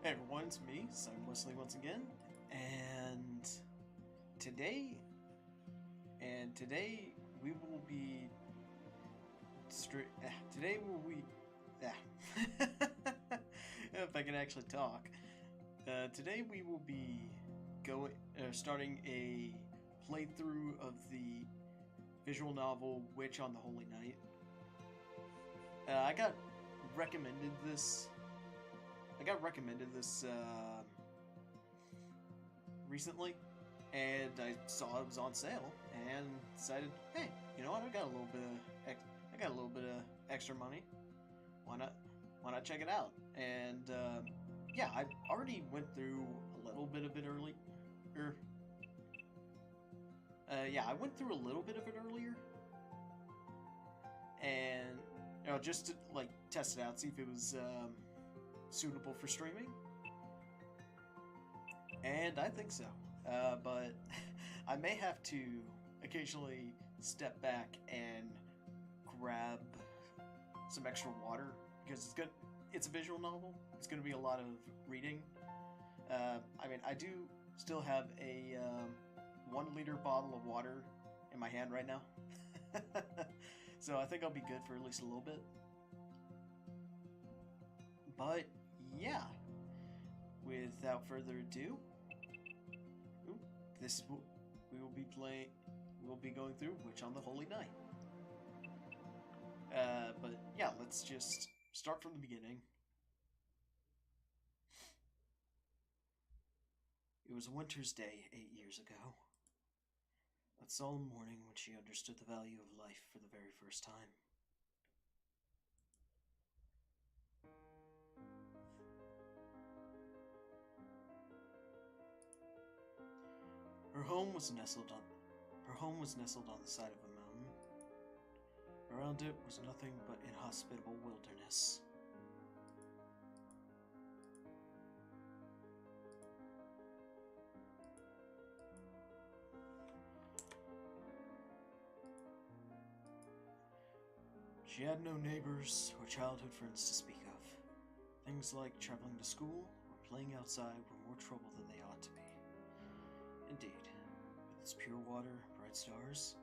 Hey everyone, it's me, Simon Wesley once again, and today, today we will be today will we if I can actually talk. Today we will be starting a playthrough of the visual novel Witch on the Holy Night. I got recommended this recently, and I saw it was on sale, and decided, hey, you know what? I got a little bit of extra money. Why not check it out? And yeah, I already went through a little bit of it early. Yeah, I went through a little bit of it earlier, and just to like test it out, see if it was suitable for streaming, and I think so. But I may have to occasionally step back and grab some extra water because it's a visual novel. It's going to be a lot of reading. I mean, I do still have a 1 liter bottle of water in my hand right now, so I think I'll be good for at least a little bit. But yeah, without further ado, we will be going through Witch on the Holy Night. But yeah, let's just start from the beginning. It was a winter's day 8 years ago. That solemn morning when she understood the value of life for the very first time. Her home was nestled on the side of a mountain. Around it was nothing but inhospitable wilderness. She had no neighbors or childhood friends to speak of. Things like traveling to school or playing outside were more trouble than they ought to be. Indeed, with its pure water, bright stars,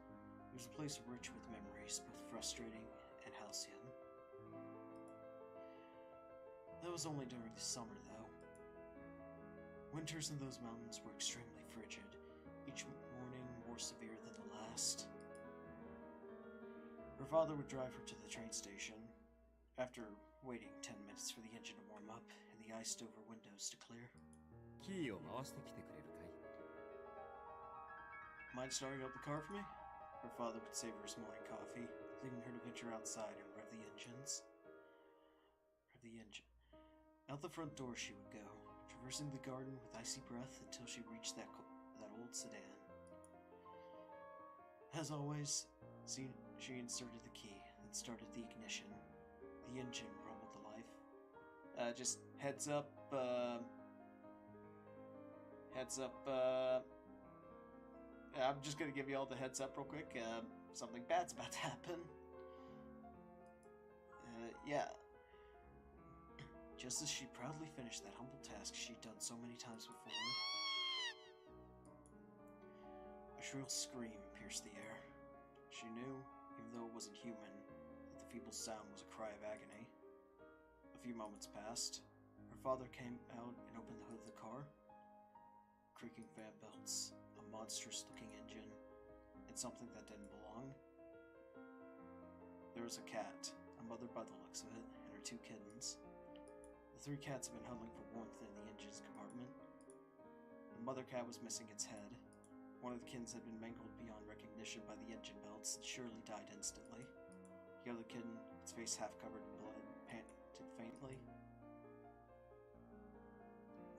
it was a place rich with memories, both frustrating and halcyon. That was only during the summer, though. Winters in those mountains were extremely frigid, each morning more severe than the last. Her father would drive her to the train station, after waiting 10 minutes for the engine to warm up and the iced-over windows to clear. キーを回してきてくれるかい? Mind starting up the car for me? Her father would savor his morning coffee, leaving her to venture outside and rev the engine. Out the front door she would go, traversing the garden with icy breath until she reached that old sedan. As always, she inserted the key and started the ignition. The engine rumbled to life. Just heads up, I'm just gonna give you all the heads up real quick. Something bad's about to happen. Yeah. Just as she proudly finished that humble task she'd done so many times before, a shrill scream pierced the air. She knew, even though it wasn't human, that the feeble sound was a cry of agony. A few moments passed. Her father came out and opened the hood of the car. Creaking fan belts, a monstrous-looking engine, and something that didn't belong. There was a cat, a mother by the looks of it, and her 2 kittens. The 3 cats had been huddling for warmth in the engine's compartment. The mother cat was missing its head. One of the kittens had been mangled beyond recognition by the engine belts and surely died instantly. The other kitten, its face half covered in blood, panted faintly.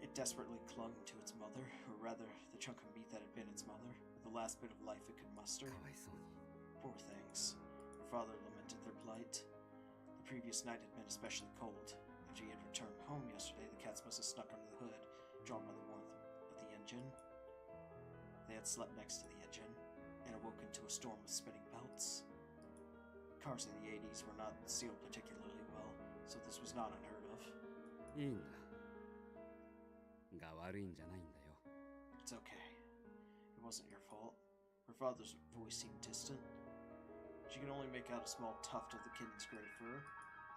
It desperately clung to its mother, or rather, the chunk of meat that had been its mother, with the last bit of life it could muster. Poor things. Her father lamented their plight. The previous night had been especially cold. If she had returned home yesterday, the cats must have snuck under the hood, drawn by the warmth of the engine. They had slept next to the engine, and awoken to a storm of spinning belts. Cars in the 80s were not sealed particularly well, so this was not unheard of. いいんだ。が悪いんじゃないんだよ。 It's okay. It wasn't your fault. Her father's voice seemed distant. She could only make out a small tuft of the kitten's gray fur,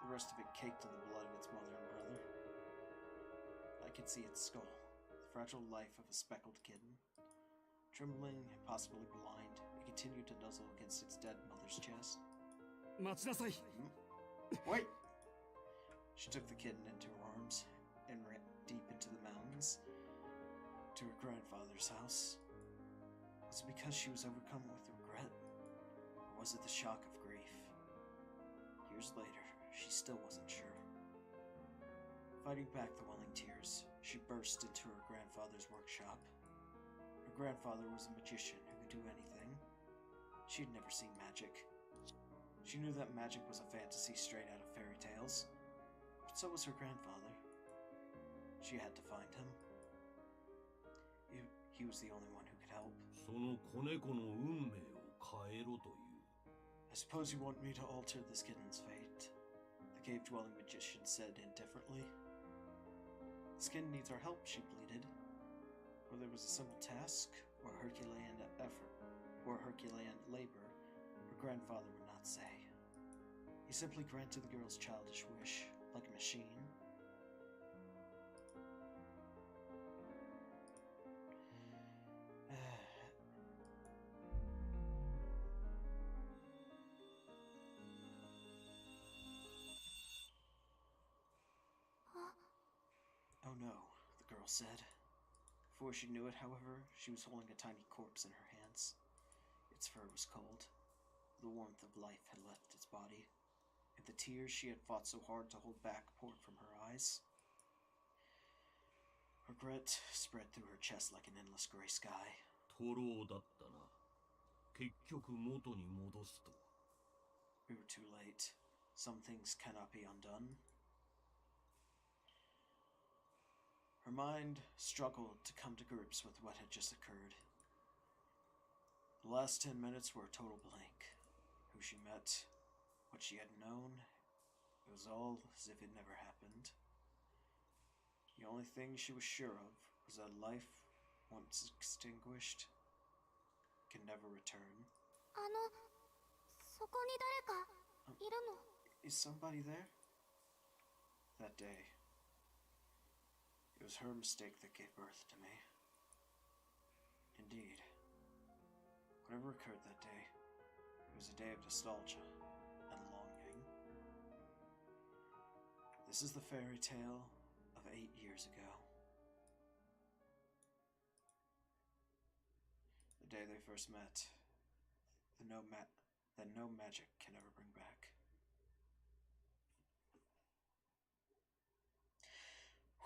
the rest of it caked in the blood of its mother and brother. I could see its skull, the fragile life of a speckled kitten. Trembling and possibly blind, it continued to nuzzle against its dead mother's chest. Wait! She took the kitten into her arms and ran deep into the mountains to her grandfather's house. Was it because she was overcome with regret? Or was it the shock of grief? Years later, she still wasn't sure. Fighting back the welling tears, she burst into her grandfather's workshop. Her grandfather was a magician who could do anything. She had never seen magic. She knew that magic was a fantasy straight out of fairy tales, but so was her grandfather. She had to find him. He was the only one who could help. I suppose you want me to alter this kitten's fate, the cave-dwelling magician said indifferently. This kitten needs our help, she pleaded. Whether it was a simple task, or Herculean effort, or Herculean labor, her grandfather would not say. He simply granted the girl's childish wish, like a machine. Oh no, the girl said. Before she knew it, however, she was holding a tiny corpse in her hands. Its fur was cold. The warmth of life had left its body, and the tears she had fought so hard to hold back poured from her eyes. Regret spread through her chest like an endless gray sky. We were too late. Some things cannot be undone. Her mind struggled to come to grips with what had just occurred. The last 10 minutes were a total blank. Who she met, what she had known, it was all as if it never happened. The only thing she was sure of was that life, once extinguished, can never return. Is somebody there? That day, it was her mistake that gave birth to me. Indeed, whatever occurred that day, it was a day of nostalgia and longing. This is the fairy tale of 8 years ago. The day they first met, that no magic can ever bring back.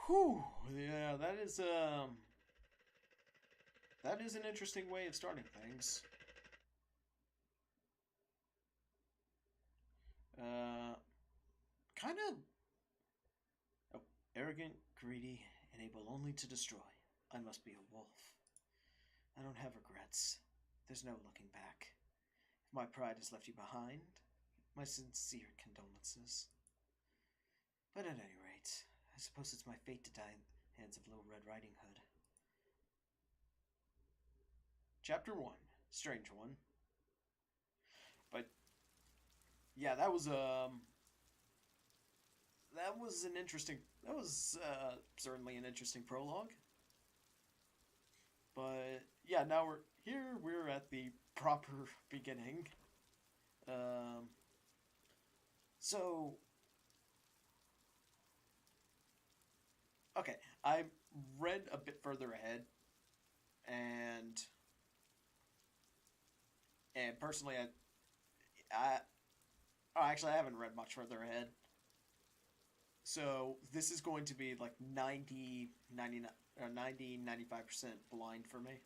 Whew, yeah, that is an interesting way of starting things. Kind of... Oh, arrogant, greedy, and able only to destroy. I must be a wolf. I don't have regrets. There's no looking back. If my pride has left you behind, my sincere condolences. But at any rate, I suppose it's my fate to die in the hands of Little Red Riding Hood. Chapter 1. Strange one. But, yeah, that was certainly an interesting prologue. But, yeah, now we're at the proper beginning. So... Okay, I read a bit further ahead, and personally, I haven't read much further ahead. So this is going to be like 90, 99, or 90, 95% blind for me.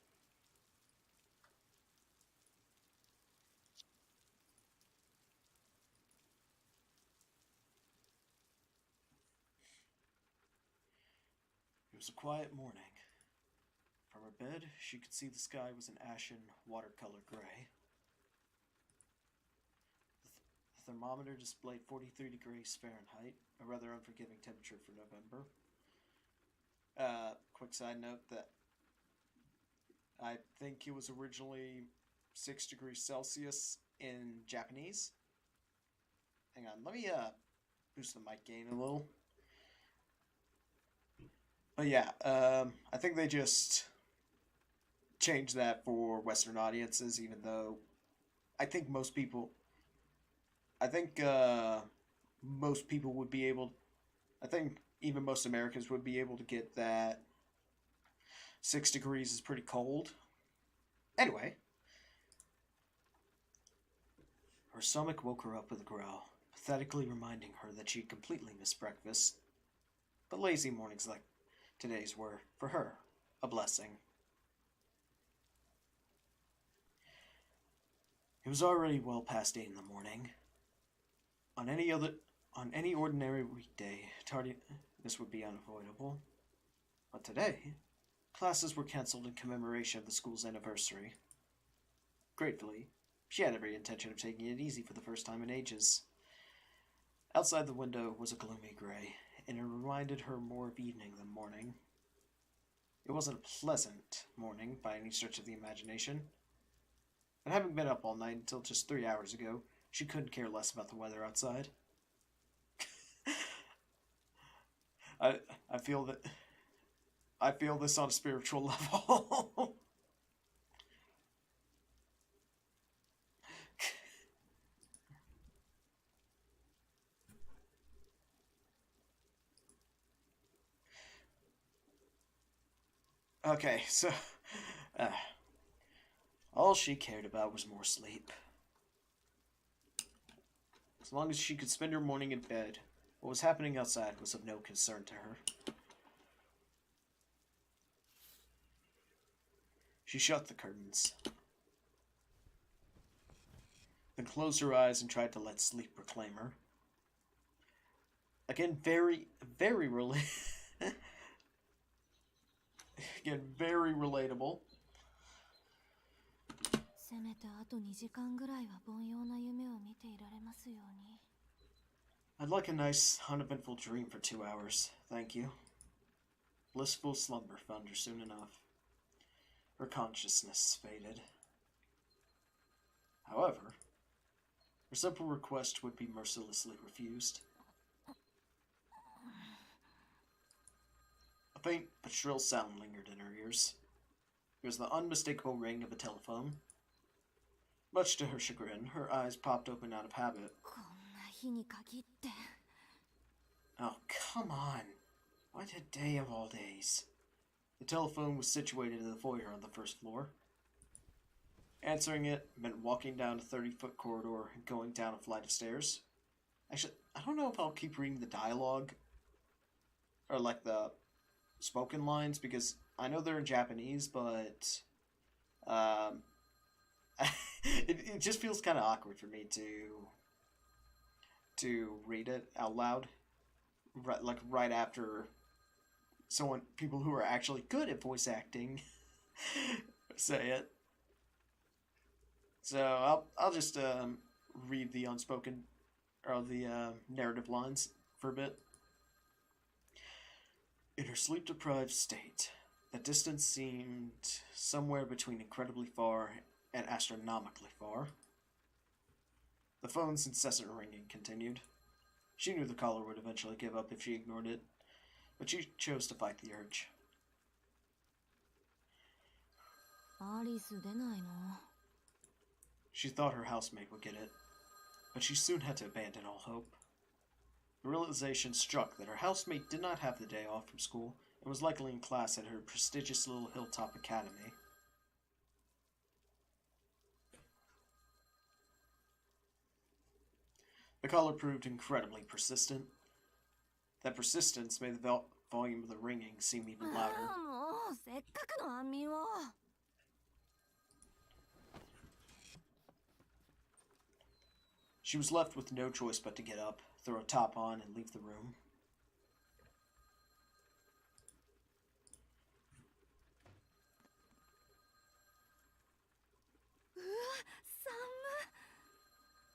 It was a quiet morning. From her bed, she could see the sky was an ashen, watercolor gray. The thermometer displayed 43 degrees Fahrenheit, a rather unforgiving temperature for November. Quick side note that I think it was originally 6 degrees Celsius in Japanese. Hang on, let me boost the mic gain a little. But yeah, I think they just changed that for Western audiences, even though I think most people, I think most people would be able, I think even most Americans would be able to get that 6 degrees is pretty cold. Anyway, her stomach woke her up with a growl, pathetically reminding her that she'd completely missed breakfast. But lazy mornings like today's were, for her, a blessing. It was already well past 8 in the morning. On any ordinary weekday, tardiness would be unavoidable. But today, classes were cancelled in commemoration of the school's anniversary. Gratefully, she had every intention of taking it easy for the first time in ages. Outside the window was a gloomy gray, and it reminded her more of evening than morning. It wasn't a pleasant morning by any stretch of the imagination, and having been up all night until just 3 hours ago, she couldn't care less about the weather outside. I feel this on a spiritual level. Okay, so all she cared about was more sleep. As long as she could spend her morning in bed, what was happening outside was of no concern to her. She shut the curtains, then closed her eyes and tried to let sleep reclaim her. Again, very relatable. せめてあと2時間ぐらいは凡庸な夢を見ていられますように。 I'd like a nice, uneventful dream for 2 hours, thank you. Blissful slumber found her soon enough. Her consciousness faded. However, her simple request would be mercilessly refused. A faint but shrill sound lingered in her ears. It was the unmistakable ring of a telephone. Much to her chagrin, her eyes popped open out of habit. こんな日に限って。 Oh, come on. Why today of all days? The telephone was situated in the foyer on the first floor. Answering it meant walking down a 30-foot corridor and going down a flight of stairs. Actually, I don't know if I'll keep reading the dialogue, or like the spoken lines, because I know they're in Japanese, but it just feels kind of awkward for me to read it out loud, right after people who are actually good at voice acting say it. So I'll just read the unspoken or the narrative lines for a bit. In her sleep-deprived state, the distance seemed somewhere between incredibly far and astronomically far. The phone's incessant ringing continued. She knew the caller would eventually give up if she ignored it, but she chose to fight the urge. アリス出ないの? She thought her housemate would get it, but she soon had to abandon all hope. The realization struck that her housemate did not have the day off from school and was likely in class at her prestigious little hilltop academy. The caller proved incredibly persistent. That persistence made the volume of the ringing seem even louder. もうせっかくの安眠を。 She was left with no choice but to get up, throw a top on, and leave the room.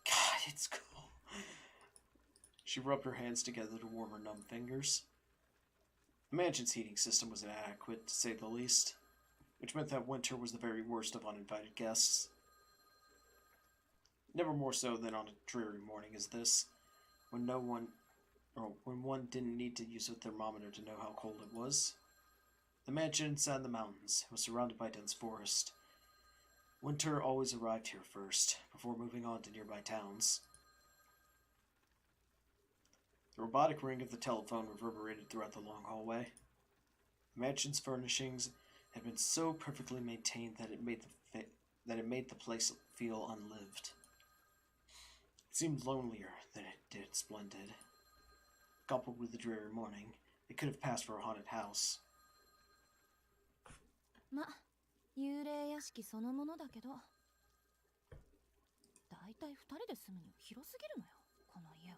God, it's cool. She rubbed her hands together to warm her numb fingers. The mansion's heating system was inadequate, to say the least, which meant that winter was the very worst of uninvited guests. Never more so than on a dreary morning as this, when when one didn't need to use a thermometer to know how cold it was. The mansion sat in the mountains. It was surrounded by dense forest. Winter always arrived here first, before moving on to nearby towns. The robotic ring of the telephone reverberated throughout the long hallway. The mansion's furnishings had been so perfectly maintained that it made the place feel unlived. It seemed lonelier than it did splendid. Coupled with the dreary morning, it could have passed for a haunted house. ま、幽霊屋敷そのものだけど、だいたい2人で住むには広すぎるのよ、この家は。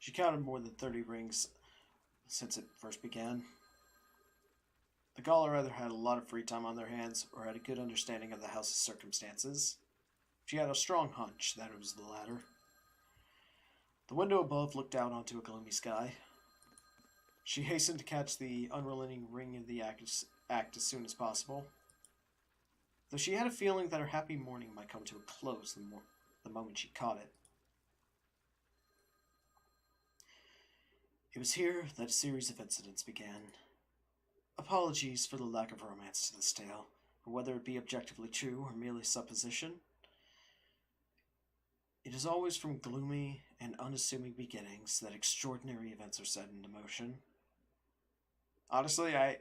She counted more than 30 rings since it first began. The Gaular either had a lot of free time on their hands or had a good understanding of the house's circumstances. She had a strong hunch that it was the latter. The window above looked out onto a gloomy sky. She hastened to catch the unrelenting ring of the act as soon as possible, though she had a feeling that her happy morning might come to a close the moment she caught it. It was here that a series of incidents began. Apologies for the lack of romance to this tale, or whether it be objectively true or merely supposition. It is always from gloomy and unassuming beginnings that extraordinary events are set into motion. Honestly, I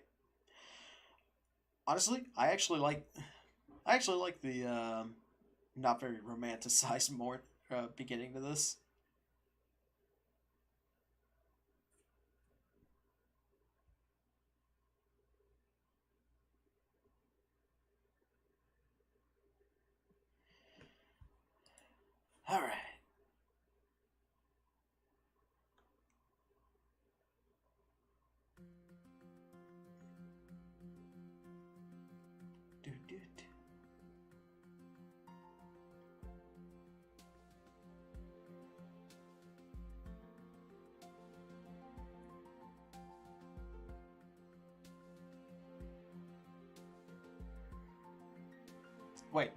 actually like the not very romanticized beginning to this. All right. Wait.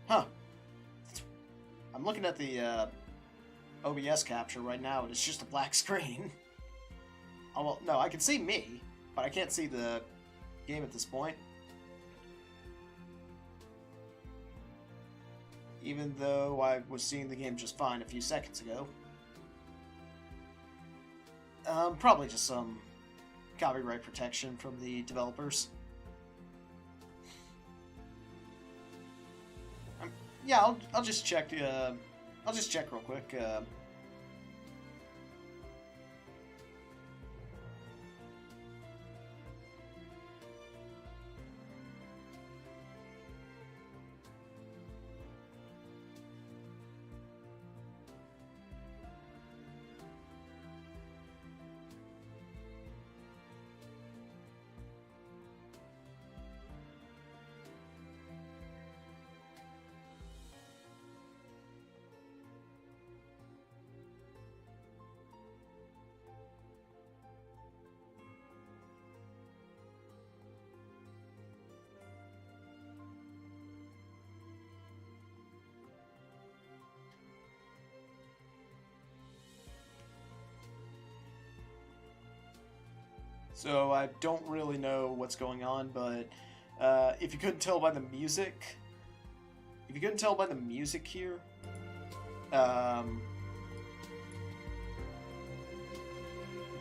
Huh. I'm looking at the OBS capture right now, and it's just a black screen. Oh, well, no, I can see me, but I can't see the game at this point. Even though I was seeing the game just fine a few seconds ago. Probably just some copyright protection from the developers. Yeah, I'll just check. I'll just check real quick. So I don't really know what's going on, but if you couldn't tell by the music, here,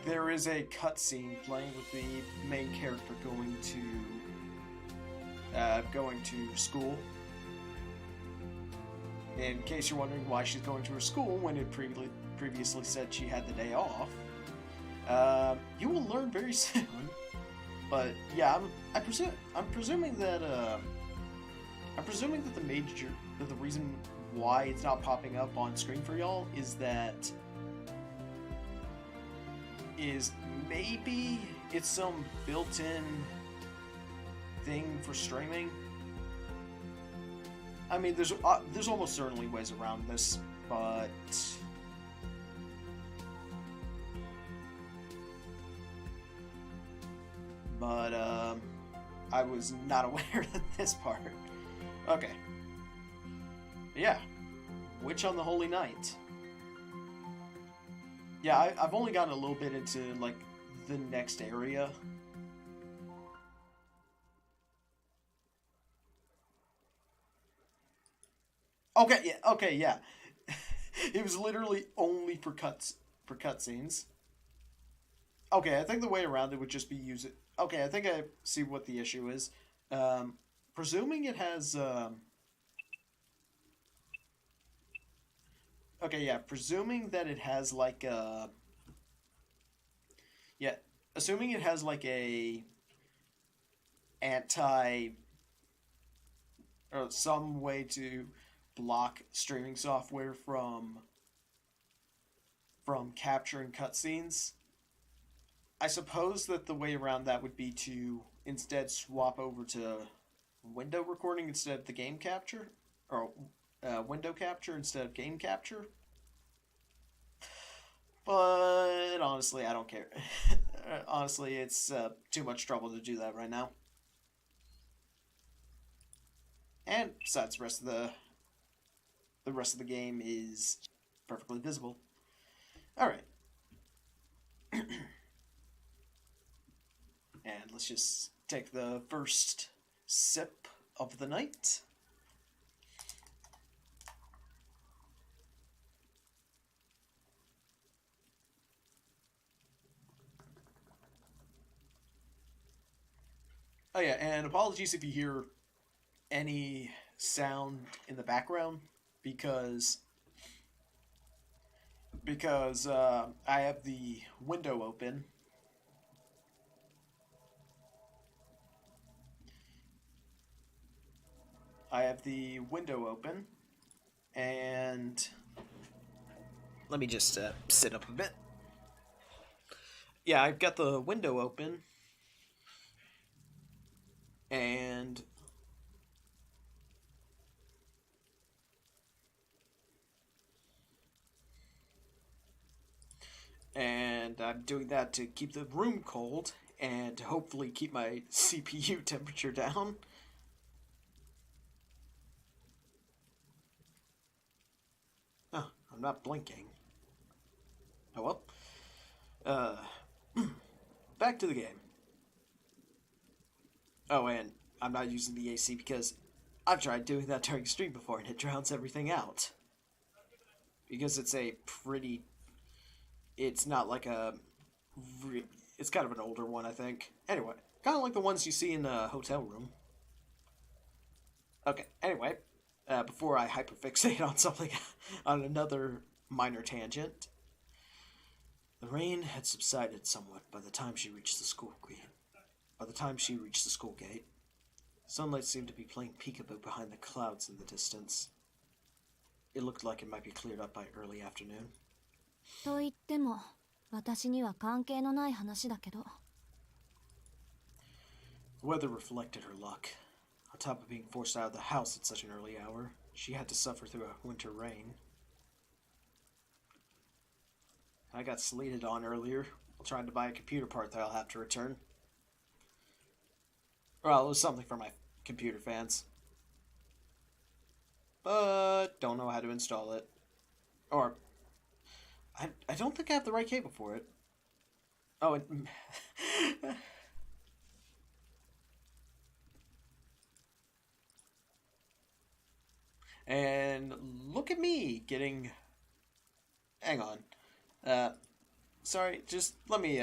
there is a cutscene playing with the main character going to school. In case you're wondering why she's going to her school when it previously said she had the day off. You will learn very soon. But yeah, I'm presuming that the reason why it's not popping up on screen for y'all is that is maybe it's some built-in thing for streaming. I mean, there's almost certainly ways around this, but I was not aware of this part. Okay. Yeah. Witch on the Holy Night. Yeah, I've only gotten a little bit into, like, the next area. Okay, yeah. It was literally only for cutscenes. Okay, I think the way around it would just be use it. Okay, I think I see what the issue is. Presuming it has, okay, yeah, presuming that it has, like, yeah, assuming it has, like, a or some way to block streaming software from capturing cutscenes. I suppose that the way around that would be to instead swap over to window recording instead of the game capture, or window capture instead of game capture. But honestly, I don't care. Honestly, it's too much trouble to do that right now. And besides, the rest of the game is perfectly visible. All right. And let's just take the first sip of the night. Oh yeah, and apologies if you hear any sound in the background because I have the window open. And let me just sit up a bit. Yeah, I've got the window open, and I'm doing that to keep the room cold and hopefully keep my CPU temperature down. Oh, I'm not blinking. Oh well. Back to the game. Oh, and I'm not using the AC because I've tried doing that during stream before and it drowns everything out. Because it's a pretty... It's not like a... It's kind of an older one, I think. Anyway, kind of like the ones you see in a hotel room. Okay, anyway, before I hyperfixate on something, on another minor tangent, the rain had subsided somewhat by the time she reached the school gate. Sunlight seemed to be playing peekaboo behind the clouds in the distance. It looked like it might be cleared up by early afternoon. と言っても、私には関係のない話だけど。The weather reflected her luck. On top of being forced out of the house at such an early hour, she had to suffer through a winter rain. I got sleeted on earlier while trying to buy a computer part that I'll have to return. Well, it was something for my computer fans. But don't know how to install it. Or, I don't think I have the right cable for it. Oh, and look at me getting... Hang on. Sorry, just let me,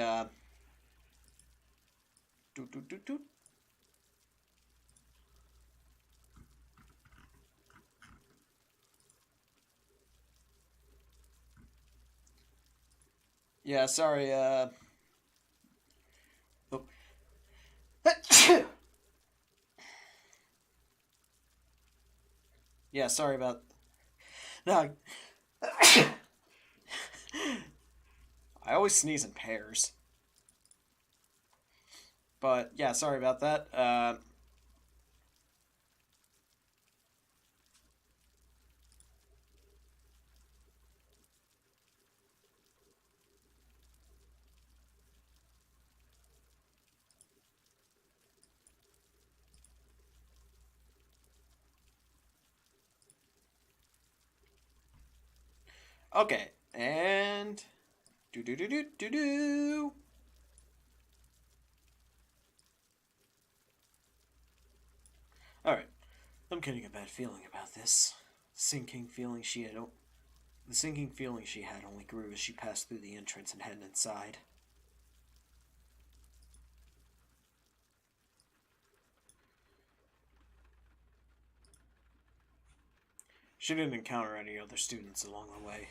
Yeah, sorry, Oh. Yeah, sorry about... No. I always sneeze in pairs. But yeah, sorry about that. Okay, and do. All right, I'm getting a bad feeling about this. The sinking feeling she had only grew as she passed through the entrance and headed inside. She didn't encounter any other students along the way,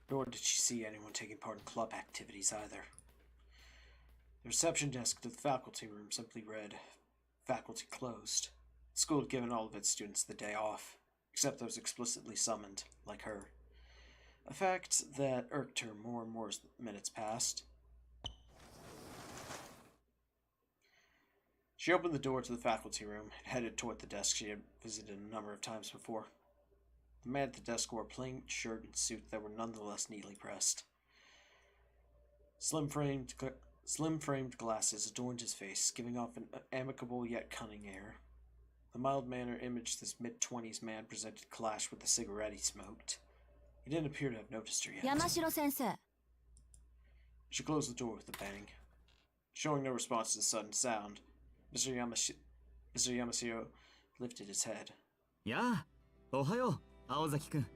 nor did she see anyone taking part in club activities either. The reception desk to the faculty room simply read, "Faculty closed." The school had given all of its students the day off, except those explicitly summoned, like her. A fact that irked her more and more as the minutes passed. She opened the door to the faculty room and headed toward the desk she had visited a number of times before. The man at the desk wore a plain shirt and suit that were nonetheless neatly pressed. Slim-framed glasses adorned his face, giving off an amicable yet cunning air. The mild-mannered image this mid-20s man presented clashed with the cigarette he smoked. He didn't appear to have noticed her yet. Yamashiro-sensei. She closed the door with a bang. Showing no response to the sudden sound, Mr. Yamashiro lifted his head. Yeah, ohayo, Aozaki-kun.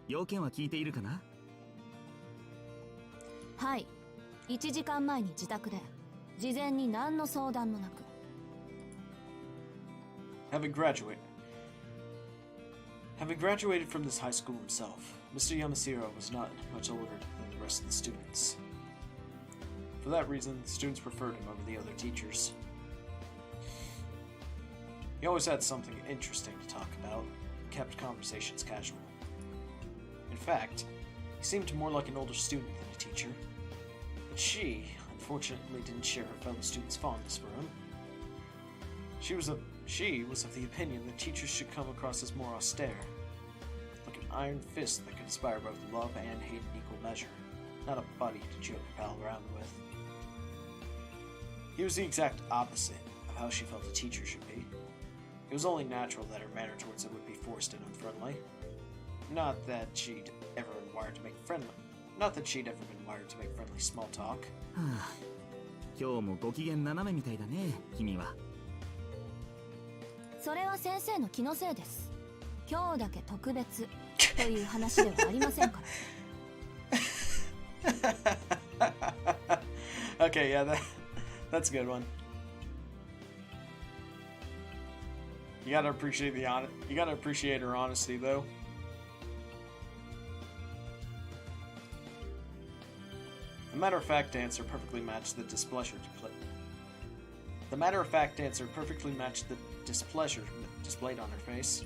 要件は聞いているかな? はい。1時間前に自宅で事前に何の相談もなく。Having graduated from this high school himself, Mr. Yamashiro was not much older than the rest of the students. For that reason, the students preferred him over the other teachers. He always had something interesting to talk about, and kept conversations casual. In fact, he seemed more like an older student than a teacher. But she, unfortunately, didn't share her fellow students' fondness for him. She was of the opinion that teachers should come across as more austere, like an iron fist that could inspire both love and hate in equal measure, not a buddy to joke or pal around with. He was the exact opposite of how she felt a teacher should be. It was only natural that her manner towards him would be forced and unfriendly. Not that she'd ever been wired to make friendly small talk. 今日もご機嫌斜めみたいだね、君は。それは先生の気のせいです。今日だけ特別という話ではありませんから。Okay, yeah, that's a good one. You gotta appreciate her honesty, though. The matter-of-fact answer perfectly matched the displeasure displayed on her face.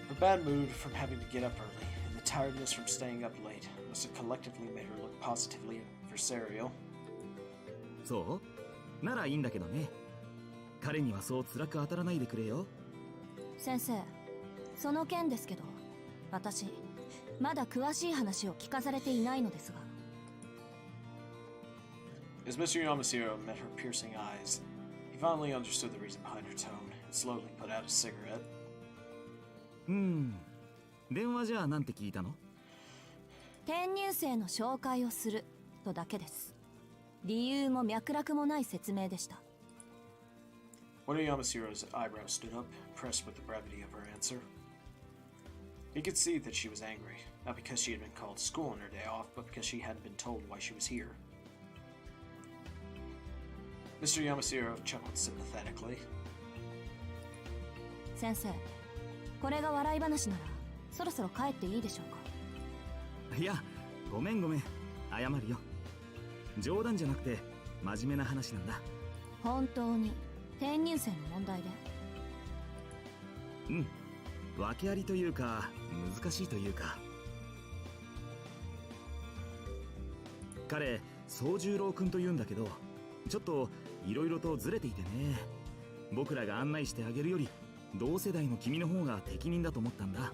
Her bad mood from having to get up early, and the tiredness from staying up late must have collectively made her look positively adversarial. そう?ならいいんだけどね。彼にはそう辛く当たらないでくれよ。先生、その件ですけど、私まだ詳しい話を聞かされていないのですが。As Mr. Yamashiro met her piercing eyes, he finally understood the reason behind her tone and slowly put out a cigarette. 電話じゃあなんて聞いたの？転入生の紹介をするとだけです。理由も脈絡もない説明でした。One of Yamashiro's eyebrows stood up, impressed with the brevity of her answer. He could see that she was angry, not because she had been called to school on her day off, but because she hadn't been told why she was here. Mr. Yamashiro chuckled sympathetically. 先生、これが笑い話ならそろそろ帰っていいでしょうか。いや、ごめん。謝るよ。冗談じゃなくて真面目な話なんだ。本当に転入生の問題で。訳ありというか難しいというか。彼宗十郎くんと言うんだけど、ちょっといろいろとずれていてね。僕らが案内してあげるより同世代の君の方が適任だと思ったんだ。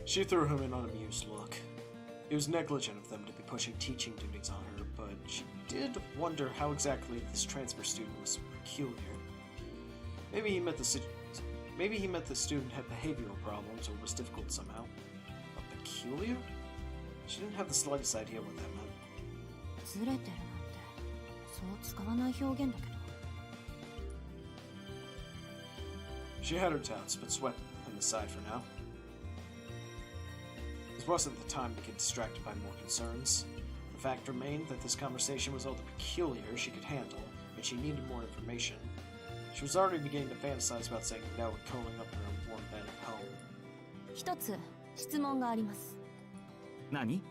She threw him an unamused look. It was negligent of them to be pushing teaching duties on her, but she did wonder how exactly this transfer student was peculiar. Maybe he meant the student had behavioral problems or was difficult somehow. But peculiar? She didn't have the slightest idea what that meant. ずれてるなんてそう使わない表現だけど。She had her doubts, but swept him aside for now. This wasn't the time to get distracted by more concerns. The fact remained that this conversation was all the peculiar she could handle, and she needed more information. She was already beginning to fantasize about saying no and curling up in her warm bed at home. 一つ質問があります。何？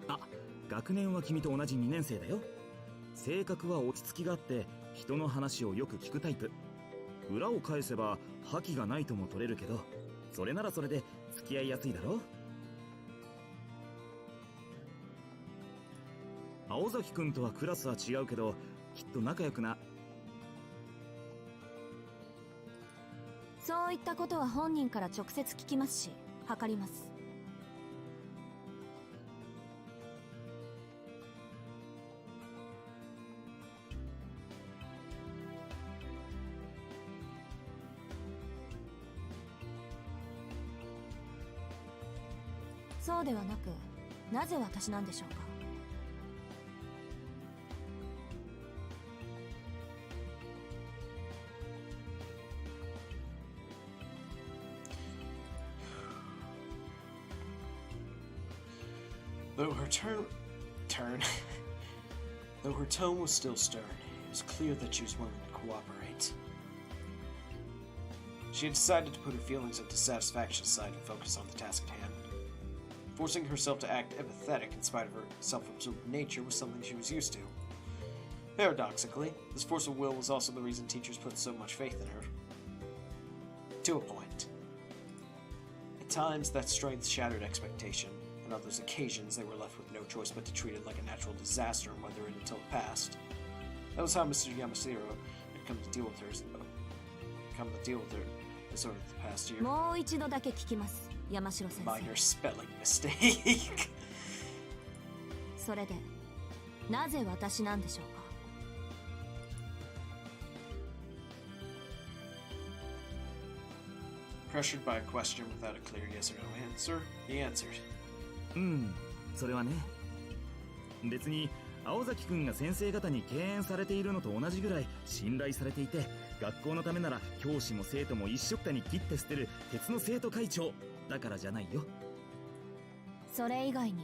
あ、学年は君と同じ2年生だよ。性格は落ち着きがあって人の話をよく聞くタイプ。裏を返せば覇気がないとも取れるけど、それならそれで付き合いやすいだろ。青崎くんとはクラスは違うけど、きっと仲良くな。そういったことは本人から直接聞きますし、測ります。そうではなく、なぜ私なんでしょうか。Though her Though her tone was still stern, it was clear that she was willing to cooperate. She had decided to put her feelings of dissatisfaction aside and focus on the task at hand. Forcing herself to act empathetic in spite of her self-absorbed nature was something she was used to. Paradoxically, this force of will was also the reason teachers put so much faith in her. To a point. At times, that strength shattered expectation. On others occasions, they were left with no choice but to treat it like a natural disaster and weather it until it passed. That was how Mr. Yamashiro had come to deal with her as over the past year. もう一度だけ聞きます、山城先生。 Minor spelling mistake. それで、なぜ私なんでしょうか。Pressured by a question without a clear yes or no answer, he answered. それはね。別に青崎くんが先生方に敬遠されているのと同じぐらい信頼されていて、学校のためなら教師も生徒も一緒くたに切って捨てる鉄の生徒会長だからじゃないよ。それ以外に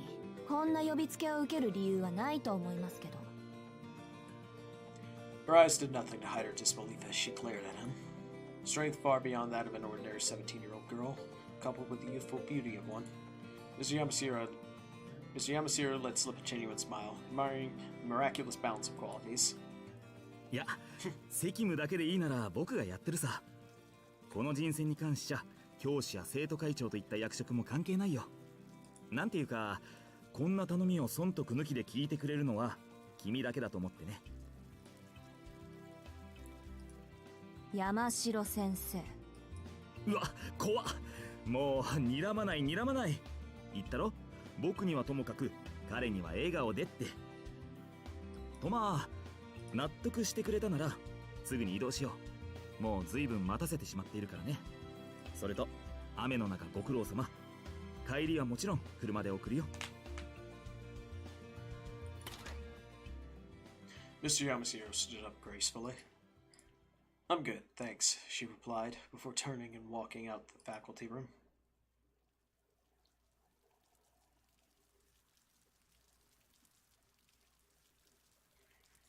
こんな呼びつけを受ける理由はないと思いますけど。Her eyes did nothing to hide her disbelief as she glared at him. Strength far beyond that of an ordinary 17-year-old girl, coupled with the youthful beauty of one. Mr. Yamashiro let slip a genuine smile, admiring the miraculous balance of qualities. いや、責務だけでいいなら僕がやってるさ。この人選に関しちゃ、教師や生徒会長といった役職も関係ないよ。なんていうか、こんな頼みを損得抜きで聞いてくれるのは君だけだと思ってね。山城先生。うわ、怖っ。もう睨まない睨まない。言ったろ、僕にはともかく彼には笑顔でって。とまあ納得してくれたならすぐに移動しよう。もう随分待たせてしまっているからね。それと雨の中ご苦労様。帰りはもちろん車で送るよ。Mr. Yamashiro stood up gracefully. I'm good, thanks, she replied, before turning and walking out the faculty room.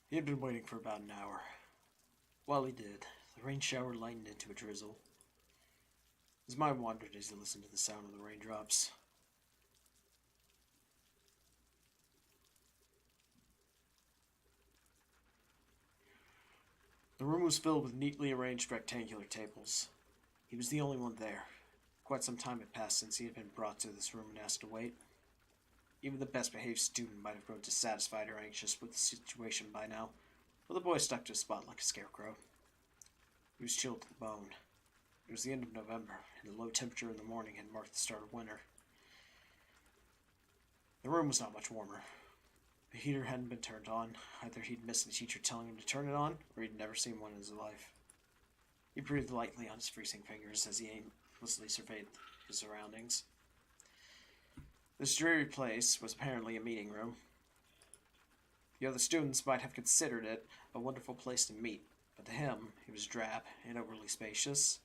He had been waiting for about an hour. While he did, the rain shower lightened into a drizzle. His mind wandered as he listened to the sound of the raindrops. The room was filled with neatly arranged rectangular tables. He was the only one there. Quite some time had passed since he had been brought to this room and asked to wait. Even the best-behaved student might have grown dissatisfied or anxious with the situation by now, but the boy stuck to his spot like a scarecrow. He was chilled to the bone. It was the end of November, and the low temperature in the morning had marked the start of winter. The room was not much warmer. The heater hadn't been turned on. Either he'd missed a teacher telling him to turn it on, or he'd never seen one in his life. He breathed lightly on his freezing fingers as he aimlessly surveyed his surroundings. This dreary place was apparently a meeting room. The other students might have considered it a wonderful place to meet, but to him, it was drab and overly spacious.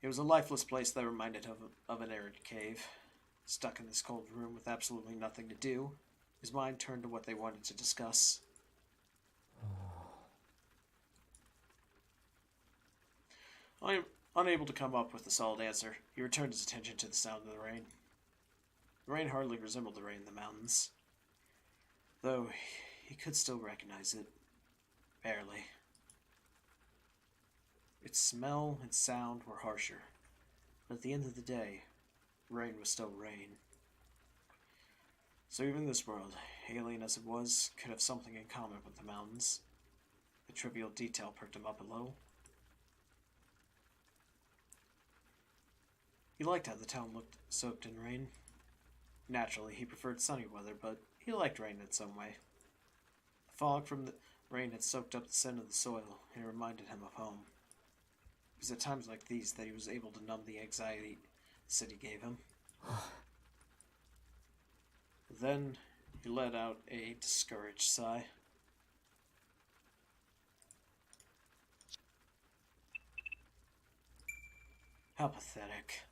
It was a lifeless place that reminded him of an arid cave. Stuck in this cold room with absolutely nothing to do, his mind turned to what they wanted to discuss. Unable to come up with a solid answer, he returned his attention to the sound of the rain. The rain hardly resembled the rain in the mountains, though he could still recognize it. Barely. Its smell and sound were harsher, but at the end of the day, rain was still rain. So even this world, alien as it was, could have something in common with the mountains. The trivial detail perked him up a little. He liked how the town looked soaked in rain. Naturally, he preferred sunny weather, but he liked rain in some way. The fog from the rain had soaked up the scent of the soil, and it reminded him of home. It was at times like these that he was able to numb the anxiety the city gave him. Then he let out a discouraged sigh. How pathetic.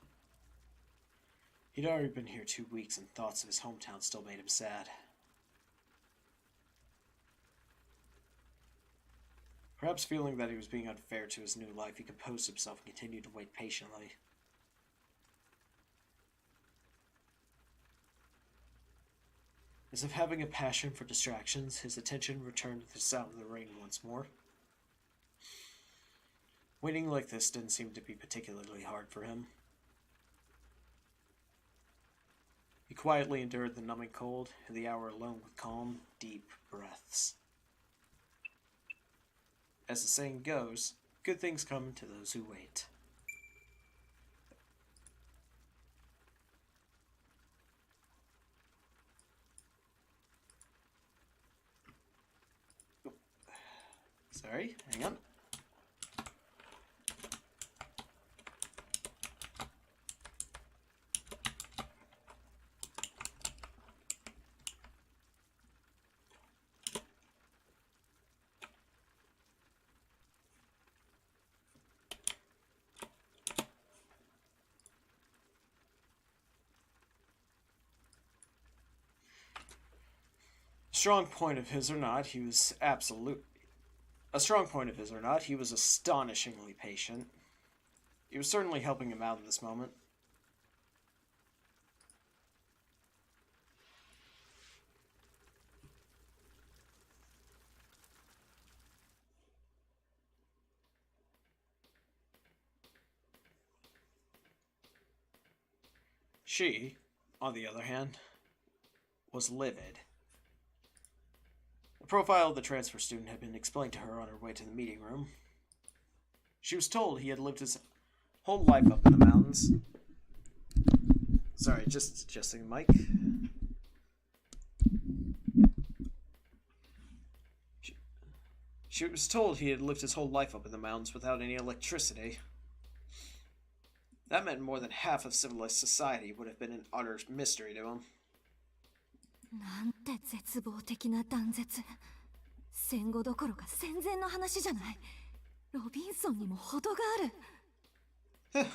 He'd already been here 2 weeks, and thoughts of his hometown still made him sad. Perhaps feeling that he was being unfair to his new life, he composed himself and continued to wait patiently. As if having a passion for distractions, his attention returned to the sound of the rain once more. Waiting like this didn't seem to be particularly hard for him. He quietly endured the numbing cold and the hour alone with calm, deep breaths. As the saying goes, good things come to those who wait. Sorry, hang on. Strong point of his or not, he was astonishingly patient. He was certainly helping him out in this moment. She, on the other hand, was livid. The profile of the transfer student had been explained to her on her way to the meeting room. She was told he had lived his whole life up in the mountains. Sorry, just adjusting the mic. She was told he had lived his whole life up in the mountains without any electricity. That meant more than half of civilized society would have been an utter mystery to him. なんて絶望的な断絶。戦後どころか戦前の話じゃない。ロビンソンにも程がある。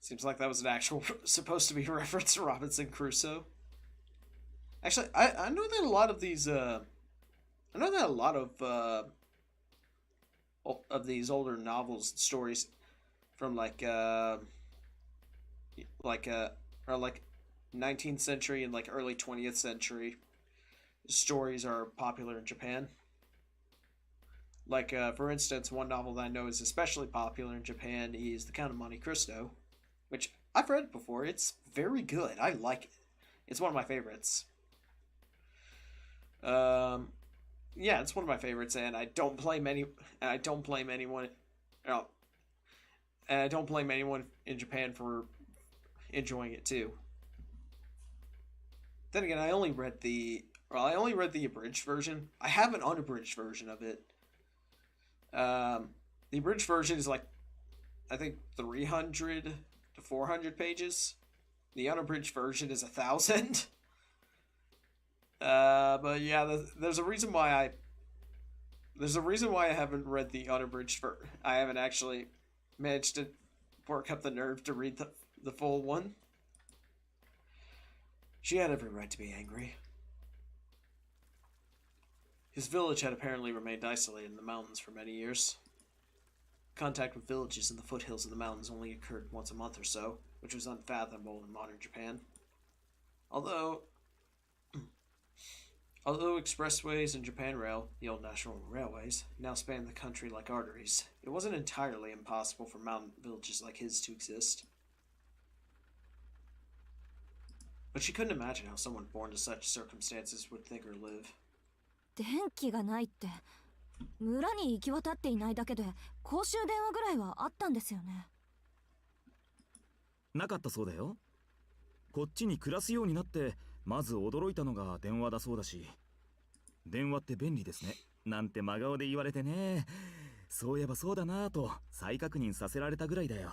Seems like that was an actual supposed to be a reference to Robinson Crusoe. Actually, I know that a lot of these of these older novels and stories from like 19th century and like early 20th century stories are popular in Japan. Like, for instance, one novel that I know is especially popular in Japan is The Count of Monte Cristo, which I've read before. It's very good. I like it. It's one of my favorites. Yeah, it's one of my favorites, and I don't blame any. And I don't blame anyone. Oh, and I don't blame anyone in Japan for enjoying it too. Then again, I only read the abridged version. I have an unabridged version of it. The abridged version is like, I think 300 to 400 pages. The unabridged version is 1,000. But yeah, there's a reason why I haven't read the unabridged I haven't actually managed to work up the nerve to read the full one. She had every right to be angry. His village had apparently remained isolated in the mountains for many years. Contact with villages in the foothills of the mountains only occurred once a month or so, which was unfathomable in modern Japan. Although expressways and Japan Rail, the old national railways, now span the country like arteries, it wasn't entirely impossible for mountain villages like his to exist. But she couldn't imagine how someone born to such circumstances would think or live. 電気がないって村に行き渡っていないだけで公衆電話ぐらいはあったんですよね。なかったそうだよ。こっちに暮らすようになってまず驚いたのが電話だそうだし、電話って便利ですねなんて真顔で言われてね、そういえばそうだなぁと再確認させられたぐらいだよ。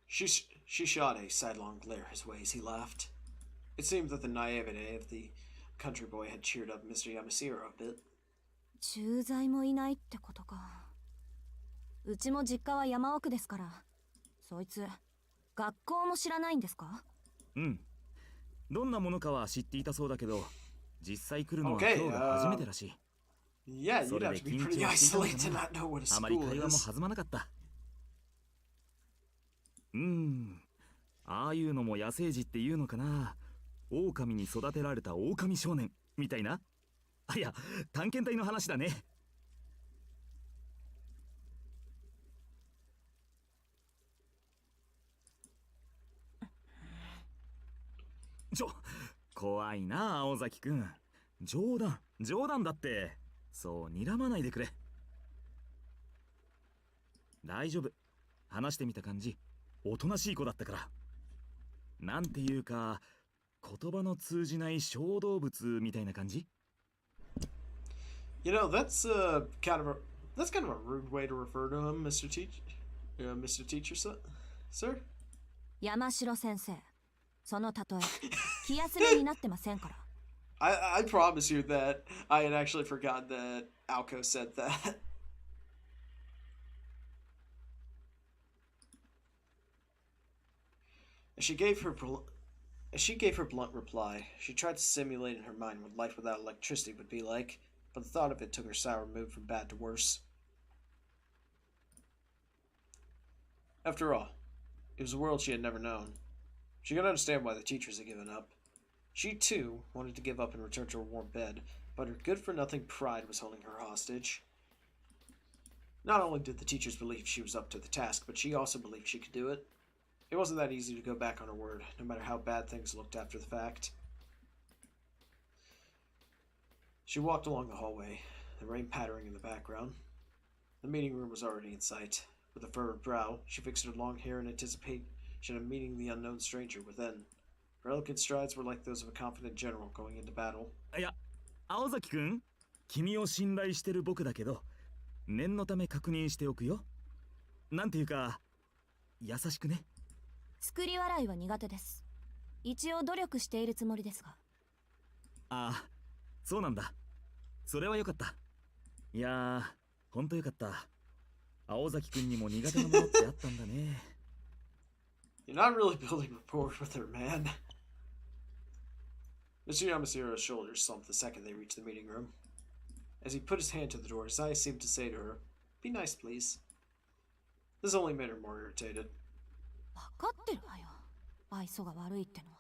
She shot a sidelong glare his way as he laughed. It seemed that the naivete of the country boy had cheered up Mr. Yamashiro a bit. 駐在もいないってことか。うちも実家は山奥ですから、そいつ学校も知らないんですか？うん。どんなものかは知っていたそうだけど、実際来るのは今日が初めてらしい。Yeah, you'd have to be pretty isolated to not know what a school is. あまり会話も弾まなかった。ああいうのも野生児っていうのかな。狼に育てられた狼少年みたいな。あ、いや、探検隊の話だね。怖いな、青崎くん。冗談だって。そう睨まないでくれ。大丈夫。話してみた感じ、おとなしい子だったから。なんていうか、言葉の通じない小動物みたいな感じ？ You know, that's kind of a rude way to refer to him, Mr. Teacher, sir. 山城先生、その例え気休めになってませんから。I promise you that I had actually forgotten that Alco said that. As she gave her blunt reply, she tried to simulate in her mind what life without electricity would be like, but the thought of it took her sour mood from bad to worse. After all, it was a world she had never known. She could understand why the teachers had given up. She, too, wanted to give up and return to her warm bed, but her good-for-nothing pride was holding her hostage. Not only did the teachers believe she was up to the task, but she also believed she could do it. It wasn't that easy to go back on her word, no matter how bad things looked after the fact. She walked along the hallway, the rain pattering in the background. The meeting room was already in sight. With a furrowed brow, she fixed her long hair in anticipation of meeting the unknown stranger within. Her elegant strides were like those of a confident general going into battle. いや、青崎くん、君を信頼してる僕だけど、念のため確認しておくよ。なんていうか、優しくね。作り笑いは苦手です。一応努力しているつもりですが。ああ、そうなんだ。それはよかった。いやー、ほんとよかった。青崎くんにも苦手なものってあったんだね。You're not really building rapport with her, man. Mr. Yamashira's shoulders slumped the second they reached the meeting room. As he put his hand to the door, his eyes seemed to say to her, "Be nice, please." This only made her more irritated. 分かってるわよ。愛想が悪いってのは。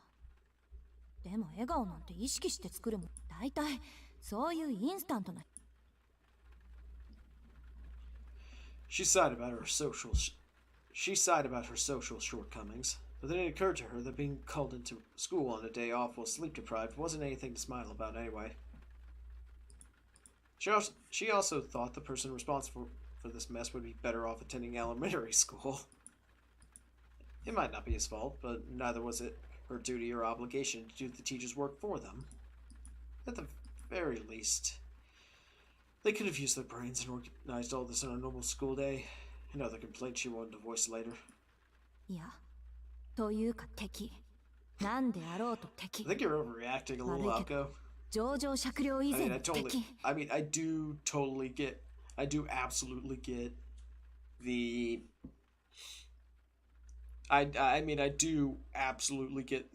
でも笑顔なんて意識して作るもん。大体そういうインスタントな。She sighed about her social shortcomings, but then it occurred to her that being called into school on a day off while sleep deprived wasn't anything to smile about anyway. She also thought the person responsible for this mess would be better off attending elementary school. It might not be his fault, but neither was it her duty or obligation to do the teacher's work for them. At the very least, they could have used their brains and organized all this on a normal school day. Another complaint she wanted to voice later. Yeah. というか敵。なんであろうと敵。I think you're overreacting a little, Alko. 上場酌量以前の敵。I mean, I do absolutely get the... I do absolutely get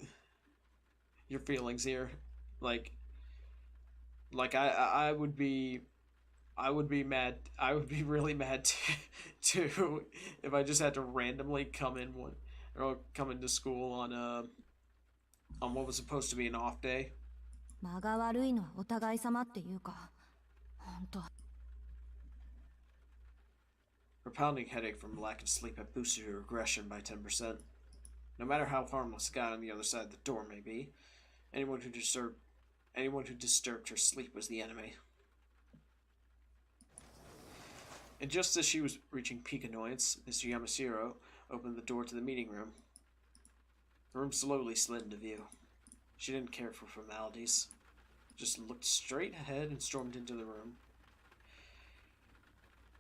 your feelings here. Like I would be mad. I would be really mad too if I just had to randomly come into school on what was supposed to be an off day. 間が悪いのはお互い様っていうか、本当。Her pounding headache from lack of sleep had boosted her aggression by 10%. No matter how harmless the guy on the other side of the door may be, anyone who disturbed her sleep was the enemy. And just as she was reaching peak annoyance, Mr. Yamashiro opened the door to the meeting room. The room slowly slid into view. She didn't care for formalities. Just looked straight ahead and stormed into the room.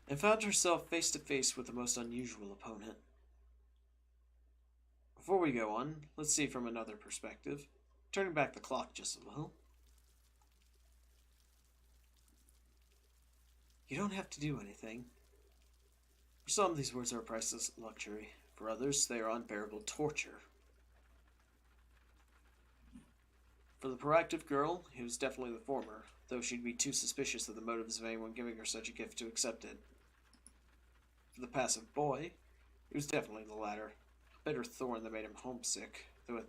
And found herself face to face with the most unusual opponent. Before we go on, let's see from another perspective, turning back the clock just a little. You don't have to do anything. For some, these words are a priceless luxury. For others, they are unbearable torture. For the proactive girl, it was definitely the former, though she'd be too suspicious of the motives of anyone giving her such a gift to accept it. For the passive boy, it was definitely the latter, a bitter thorn that made him homesick, though at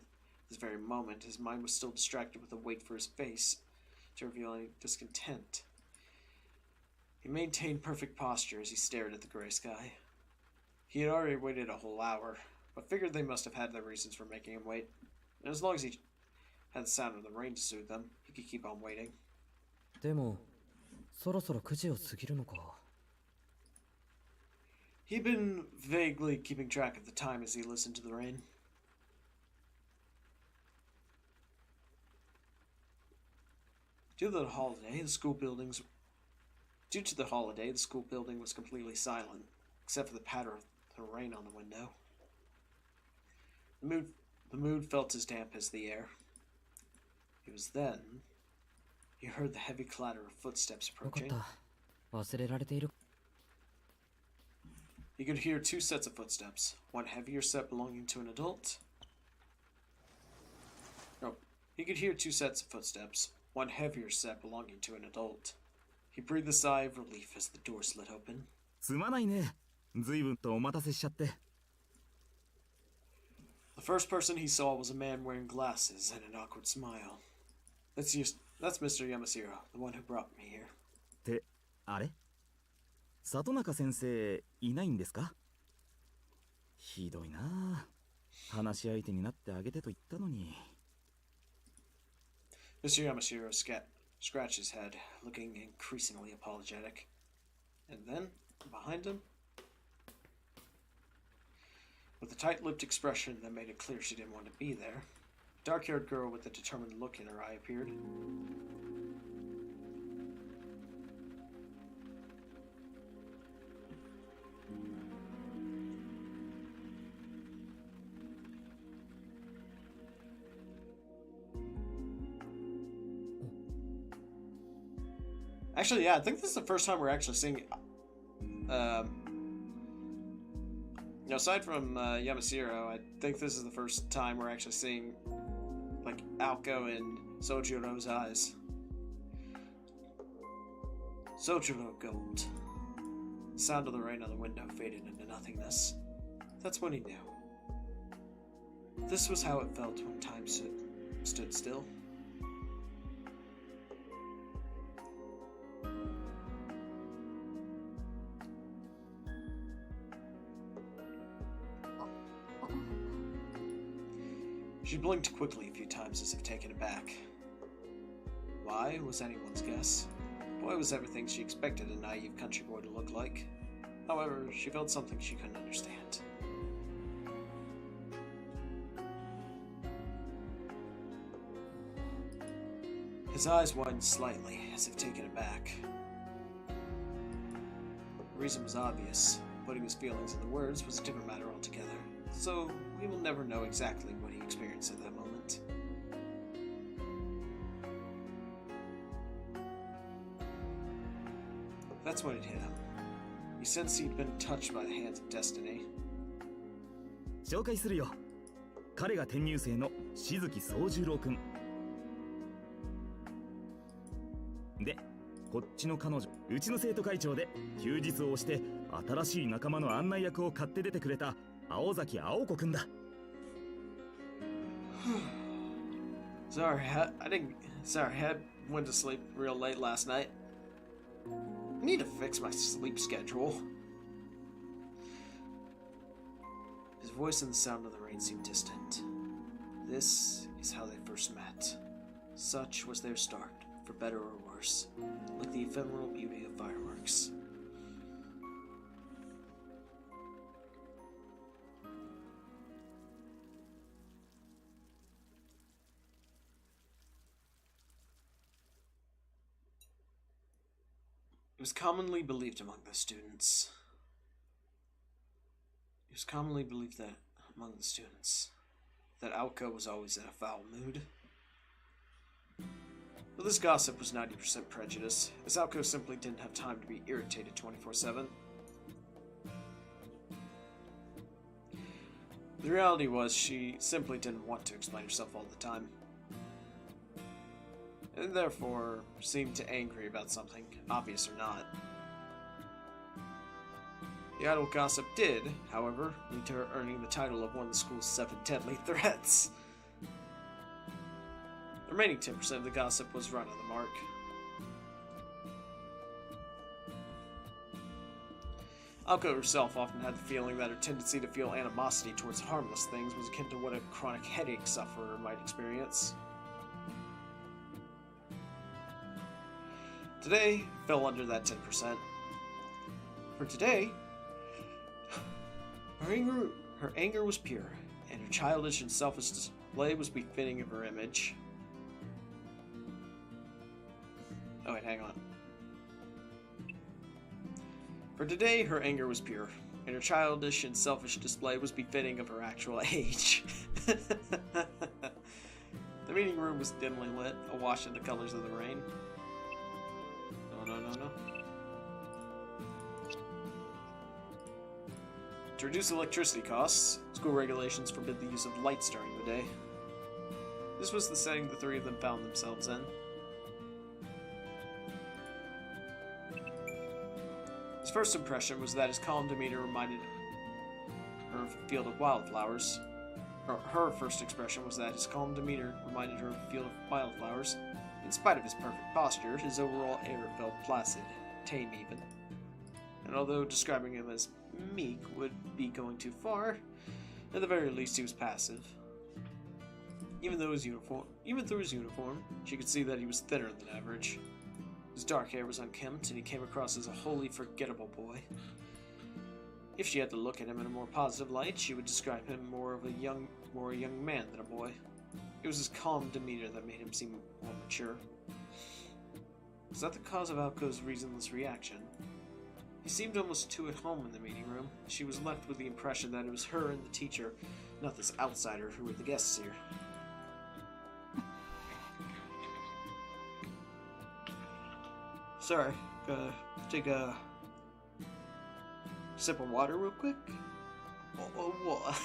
this very moment his mind was still distracted with a wait for his face to reveal any discontent. He maintained perfect posture as he stared at the gray sky. He had already waited a whole hour, but figured they must have had their reasons for making him wait, and as long as he had the sound of the rain to soothe them, he could keep on waiting. でも、そろそろ9時を過ぎるのか。He'd been vaguely keeping track of the time as he listened to the rain. Due to the holiday, the school building was completely silent, except for the patter of the rain on the window. The mood felt as damp as the air. It was then he heard the heavy clatter of footsteps approaching. He could hear two sets of footsteps, one heavier set belonging to an adult. No, he could hear two sets of footsteps, one heavier set belonging to an adult. He breathed a sigh of relief as the door slid open. すまないね。随分とお待たせしちゃって。The first person he saw was a man wearing glasses and an awkward smile. That's Mr. Yamashiro, the one who brought me here. ってあれ？里中先生いないんですか？ひどいな。話し相手になってあげてと言ったのに。Mr. Yamashiro scratched his head, looking increasingly apologetic. And then, behind him, with a tight-lipped expression that made it clear she didn't want to be there, a dark-haired girl with a determined look in her eye appeared. Actually, yeah, I think this is the first time we're actually seeing... aside from Yamashiro, I think this is the first time we're actually seeing, like, Alko in Sojiro's eyes. Sojiro gulped. The sound of the rain on the window faded into nothingness. That's when he knew. This was how it felt when time stood still. She blinked quickly a few times as if taken aback. Why was anyone's guess? The boy was everything she expected a naive country boy to look like. However, she felt something she couldn't understand. His eyes widened slightly, as if taken aback. The reason was obvious. Putting his feelings into words was a different matter altogether, so we will never know exactly what he experienced at that moment. That's when it hit him. He sensed he'd been touched by the hands of destiny. 紹介するよ。彼が転入生の静木宗十郎くん。で、こっちの彼女、うちの生徒会長で休日を押して新しい仲間の案内役を買って出てくれた青崎青子くんだ。Sorry, I went to sleep real late last night. I need to fix my sleep schedule. His voice and the sound of the rain seemed distant. This is how they first met. Such was their start, for better or worse, like the ephemeral beauty of fireworks. It was commonly believed among the students. That Aoko was always in a foul mood. But this gossip was 90% prejudice, as Aoko simply didn't have time to be irritated 24/7. The reality was she simply didn't want to explain herself all the time, and therefore seemed angry about something, obvious or not. The idle gossip did, however, lead to her earning the title of one of the school's 7 deadly threats. The remaining 10% of the gossip was run on the mark. Aoko herself often had the feeling that her tendency to feel animosity towards harmless things was akin to what a chronic headache sufferer might experience. Today fell under that 10%. For today, her anger was pure, and her childish and selfish display was befitting of her image. Oh wait, hang on. For today, her anger was pure, and her childish and selfish display was befitting of her actual age. The meeting room was dimly lit, awash in the colors of the rain. No. To reduce electricity costs, school regulations forbid the use of lights during the day. This was the setting the three of them found themselves in. His first impression was that his calm demeanor reminded her of a field of wildflowers. Her first expression was that his calm demeanor reminded her of a field of wildflowers. In spite of his perfect posture, his overall air felt placid, tame even. And although describing him as meek would be going too far, at the very least he was passive. Even through his uniform, she could see that he was thinner than average. His dark hair was unkempt, and he came across as a wholly forgettable boy. If she had to look at him in a more positive light, she would describe him more a young man than a boy. It was his calm demeanor that made him seem more mature. Was that the cause of Aoko's reasonless reaction? He seemed almost too at home in the meeting room. She was left with the impression that it was her and the teacher, not this outsider, who were the guests here. Sorry, gotta take a sip of water real quick. What?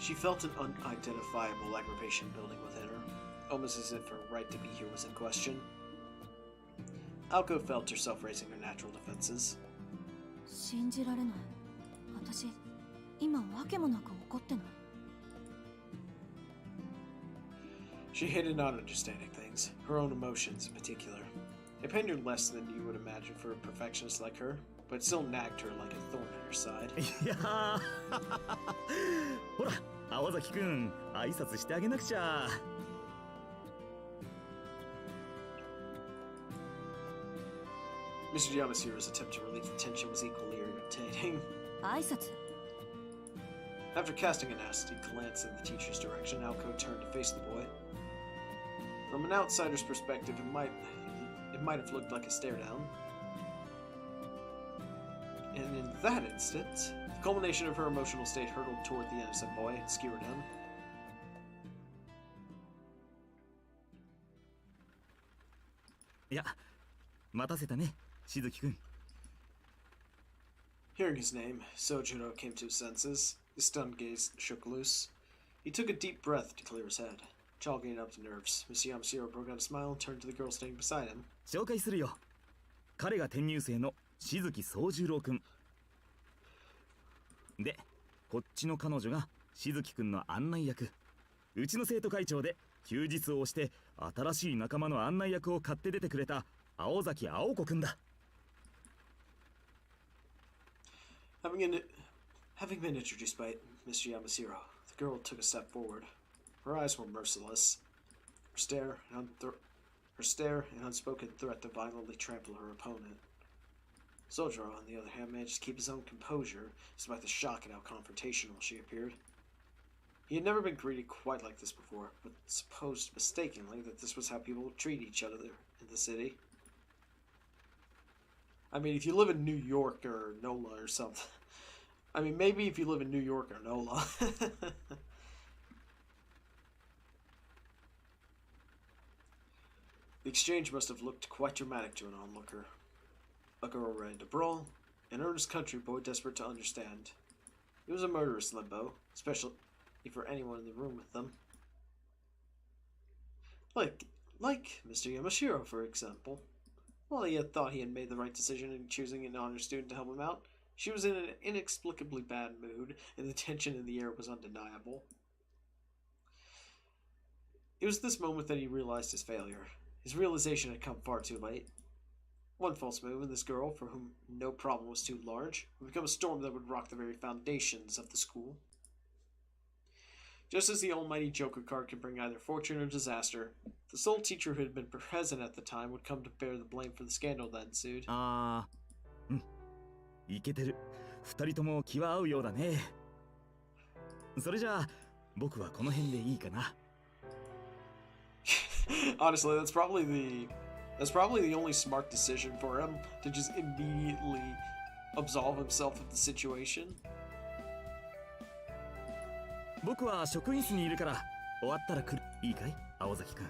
She felt an unidentifiable aggravation building within her, almost as if her right to be here was in question. Alko felt herself raising her natural defenses. 信じられない。私、今わけもなく怒ってない。She hated not understanding things, her own emotions in particular. It pained her less than you would imagine for a perfectionist like her, but it still nagged her like a thorn in her side. いやーほら青崎くん挨拶してあげなくちゃ。Mr. Yamashira's attempt to relieve the tension was equally irritating. 挨拶？ After casting a nasty glance in the teacher's direction, Alko turned to face the boy. From an outsider's perspective, it might have looked like a stare down. And in that instant, the culmination of her emotional state hurtled toward the innocent boy and skewered him. いや待たせたねしずきくん。 Hearing his name, Sojiro came to his senses. His stunned gaze shook loose. He took a deep breath to clear his head. Chalking up to nerves, Mr. Yamashiro broke out a smile and turned to the girl standing beside him. 紹介するよ。彼が転入生のしずき宗十郎くんで、こっちの彼女がしずきくんの案内役。うちの生徒会長で休日を押して新しい仲間の案内役を買って出てくれた青崎青子くんだ。Having been introduced by Mr. Yamashiro, the girl took a step forward. Her eyes were merciless. Her stare and unspoken threat to violently trample her opponent. Sojiro, on the other hand, managed to keep his own composure despite the shock at how confrontational she appeared. He had never been greeted quite like this before, but supposed mistakenly that this was how people treat each other in the city. I mean, if you live in New York or NOLA or something. I mean, maybe if you live in New York or NOLA. The exchange must have looked quite dramatic to an onlooker. A girl ready to brawl, an earnest country boy desperate to understand. It was a murderous limbo, especially for anyone in the room with them. Like Mr. Yamashiro, for example. While he had thought he had made the right decision in choosing an honor student to help him out, she was in an inexplicably bad mood, and the tension in the air was undeniable. It was this moment that he realized his failure. His realization had come far too late. One false move, and this girl, for whom no problem was too large, would become a storm that would rock the very foundations of the school. Just as the almighty Joker card can bring either fortune or disaster, the sole teacher who had been present at the time would come to bear the blame for the scandal that ensued. イケてる。二人とも気は合うようだね。それじゃあ僕はこの辺でいいかな。Honestly, that's probably the only smart decision for him, to just immediately absolve himself of the situation. 僕は職員室にいるから終わったら来る。いいかい青崎く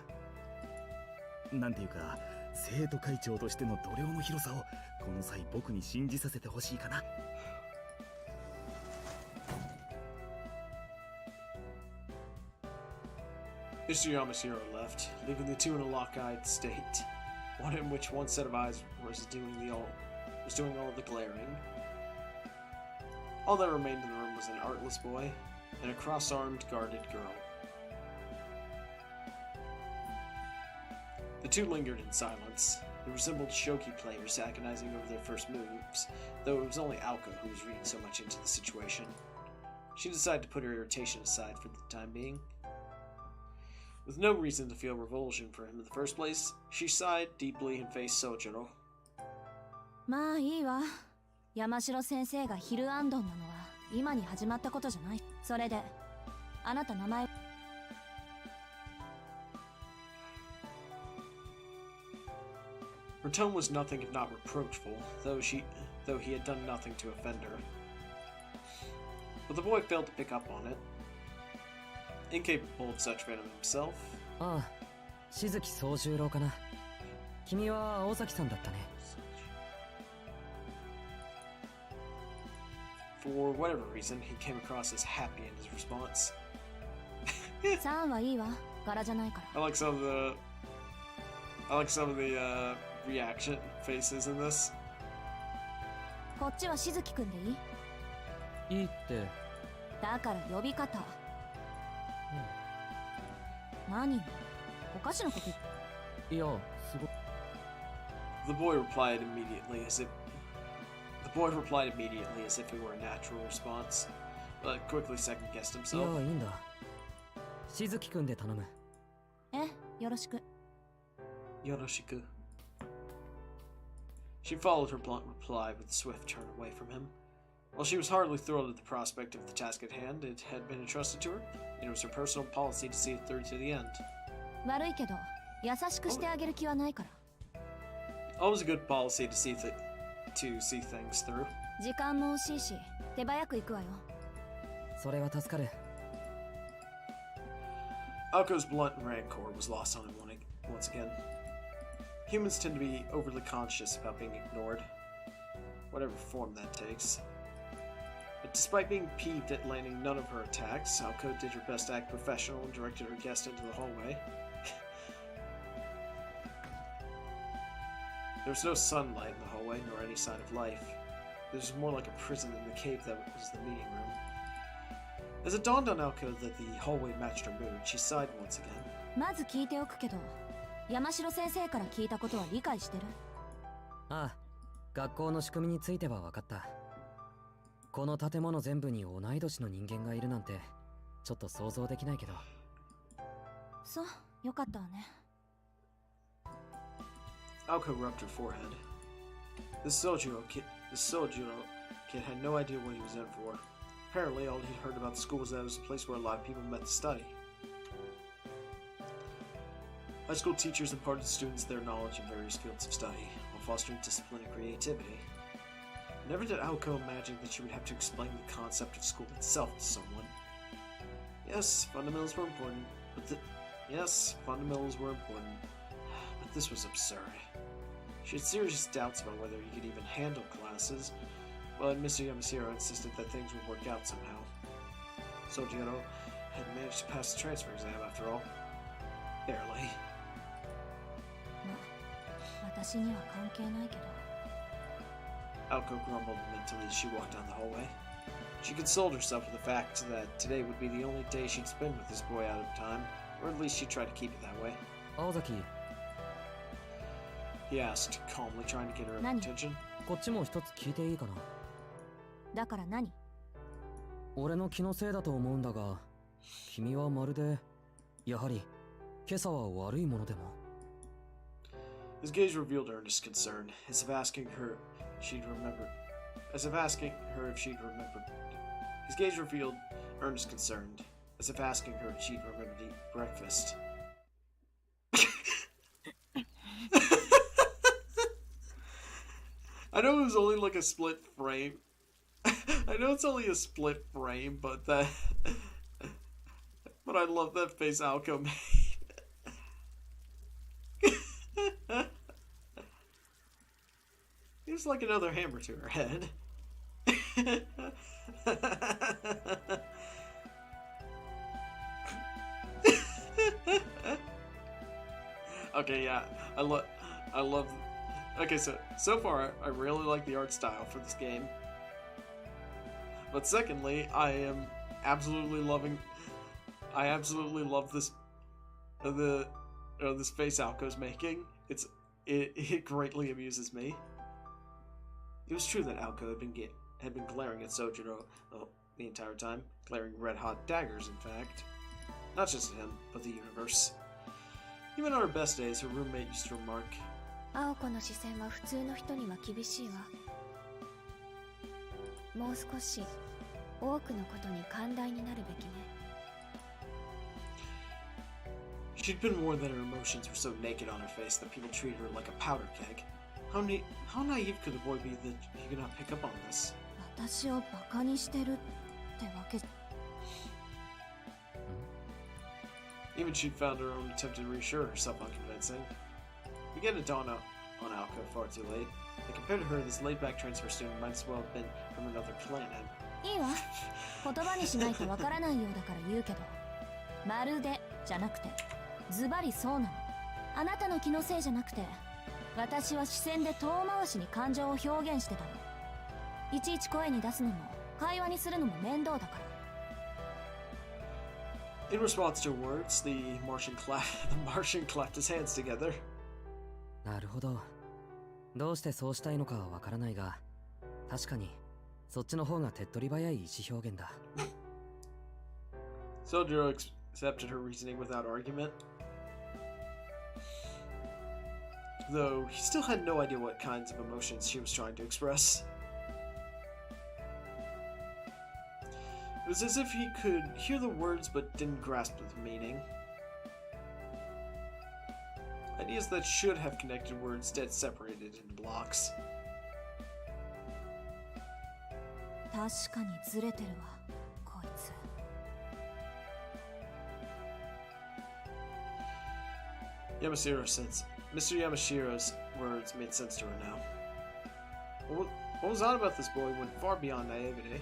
ん。なんていうか生徒会長としての度量の広さをこの際僕に信じさせてほしいかな。Mr. Yamashiro left, leaving the two in a lock-eyed state, one in which one set of eyes was doing all of the glaring. All that remained in the room was an artless boy and a cross-armed, guarded girl. The two lingered in silence. They resembled shogi players agonizing over their first moves, though it was only Alko who was reading so much into the situation. She decided to put her irritation aside for the time being. With no reason to feel revulsion for him in the first place, she sighed deeply and faced Sojiro. まあいいわ。山城先生がヒルアンドンなのは今に始まったことじゃない。それで、あなた名前。Her tone was nothing if not reproachful, though he had done nothing to offend her. But the boy failed to pick up on it. Incapable of such venom himself. ああ、しずき宗十郎かな。君は青崎さんだったね。For whatever reason, he came across as happy in his response. 3はいいわ。柄じゃないから。I like some of the reaction faces in this. こっちはしずきくんでいい？いいって。だから呼び方。何？おかしなこと言って。いや、すごい。The boy replied immediately as if it were a natural response, but quickly second-guessed い himself. や、いいんだ。しずきくんで頼む。よろしく。 Yoroshiku. She followed her blunt reply with a swift turn away from him. While she was hardly thrilled at the prospect of the task at hand, it had been entrusted to her, and it was her personal policy to see it through to the end. 悪いけど、優しくしてあげる気はないから。Always a good policy to see things through. 時間も惜しいし、手早く行くわよ。それは助かる。Aoko's blunt rancor was lost on him once again. Humans tend to be overly conscious about being ignored, whatever form that takes. But despite being peeved at landing none of her attacks, Aoko did her best to act professional and directed her guest into the hallway. There was no sunlight in the hallway, nor any sign of life. This was more like a prison than the cave that was the meeting room. As it dawned on Aoko that the hallway matched her mood, she sighed once again. まず聞いておくけど、山城先生から聞いたことは理解してる？ああ、学校の仕組みについては分かった。この建物全部に同い年の人間がいるなんて、ちょっと想像できないけど。そう、よかったわね。Aoko rubbed her forehead. This Sojiro kid had no idea what he was in for. Apparently, all he'd heard about the school was that it was a place where a lot of people met to study. High school teachers imparted to students their knowledge in various fields of study, while fostering discipline and creativity. Never did Aoko imagine that she would have to explain the concept of school itself to someone. Yes, fundamentals were important, but this was absurd. She had serious doubts about whether he could even handle classes, but Mr. Yamashiro insisted that things would work out somehow. Sojiro had managed to pass the transfer exam after all. Barely. 私には関係ないけど。Aoko grumbled mentally as she walked down the hallway. She consoled herself with the fact that today would be the only day she'd spend with this boy out of time, or at least she'd try to keep it that way. 青崎、He asked, calmly trying to get her attention. こっちも一つ聞いていいかな。だから何？俺の気のせいだと思うんだが、君はまるで、やはり、今朝は悪いものでも。His gaze revealed earnest concern, as if asking her if she'd remembered. His gaze revealed earnest concern, as if asking her if she'd remembered to eat breakfast. I know it was only like a split frame. I know it's only a split frame, but but I love that face Aoko made. It's like another hammer to her head. Okay, yeah, I love. Okay, so far I really like the art style for this game. But secondly, I absolutely love this this face Aoko's making. It greatly amuses me. It was true that Aoko had been glaring at Sojiro the entire time, glaring red-hot daggers, in fact. Not just at him, but the universe. Even on her best days, her roommate used to remark, 青子の視線は普通の人には厳しいわ。もう少し多くのことに寛大になるべきね。She'd been more than her emotions were so naked on her face that people treated her like a powder keg. How naive could the boy be that he could not pick up on this? 私をバカにしてるってわけ。Even she'd found her own attempt to reassure herself unconvincing. It began to dawn on Aoko far too late. And compared to her, this laid-back transfer student might as well have been from another planet. いいわ。言葉にしないとわからないようだから言うけど、まるでじゃなくてズバリそうなの。あなたの気のせいじゃなくて、私は視線で遠回しに感情を表現してたの。いちいち声に出すのも会話にするのも面倒だから。 In response to her words, the Martian clapped his hands together. なるほど。どうしてそうしたいのかはわからないが、確かにそっちの方が手っ取り早い意思表現だ。Sojiro accepted her reasoning without argument, though he still had no idea what kinds of emotions she was trying to express. It was as if he could hear the words but didn't grasp the meaning. Ideas that should have connected were instead separated into blocks. 確かにずれてるわ、こいつ。Mr. Yamashiro's words made sense to her now. What was odd about this boy went far beyond naivety.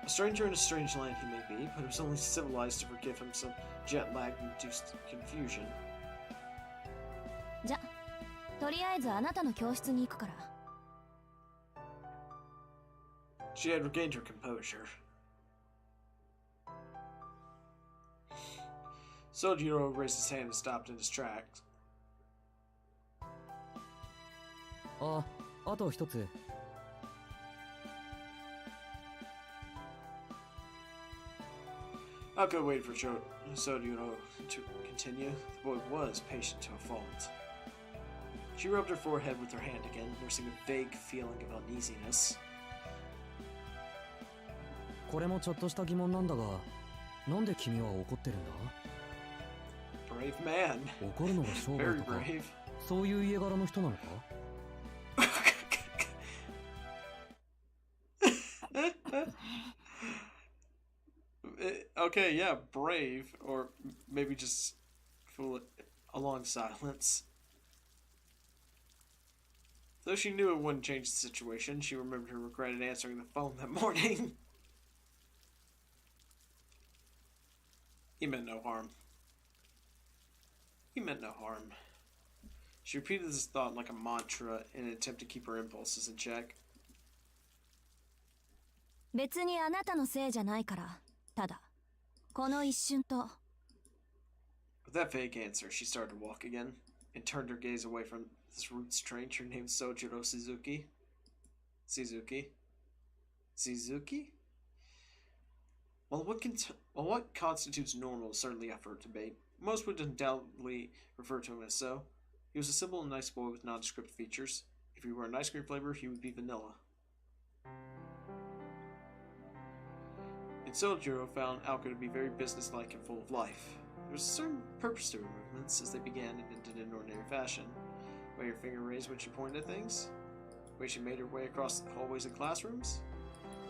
A stranger in a strange land he may be, but it was only civilized to forgive him some jet-lag-induced confusion. じゃ、とりあえずあなたの教室に行くから。 She had regained her composure. Sojiro raised his hand and stopped in his tracks. あと一つ。Alko waited for Sojiro to continue. The boy was patient to a fault. She rubbed her forehead with her hand again, nursing a vague feeling of uneasiness. これもちょっとした疑問なんだが、なんで君は怒ってるんだ？ Brave man. 怒るのが商売 Very とか、 brave. そういう家柄の人なのか？ Okay, yeah, brave, or maybe just fool it a long silence. Though she knew it wouldn't change the situation, she remembered her regretted answering the phone that morning. He meant no harm. He meant no harm. She repeated this thought like a mantra in an attempt to keep her impulses in check. 別にあなたのせいじゃないから、ただこの一瞬と。 With that vague answer, she started to walk again and turned her gaze away from this rude stranger named Sojiro Suzuki. Suzuki? While what constitutes normal is certainly up for debate, most would undoubtedly refer to him as so. He was a simple and nice boy with nondescript features. If he were an ice cream flavor, he would be vanilla. And Sojiro found Alko to be very businesslike and full of life. There was a certain purpose to her movements as they began and ended in ordinary fashion. The way her finger raised when she pointed at things, the way she made her way across the hallways and classrooms,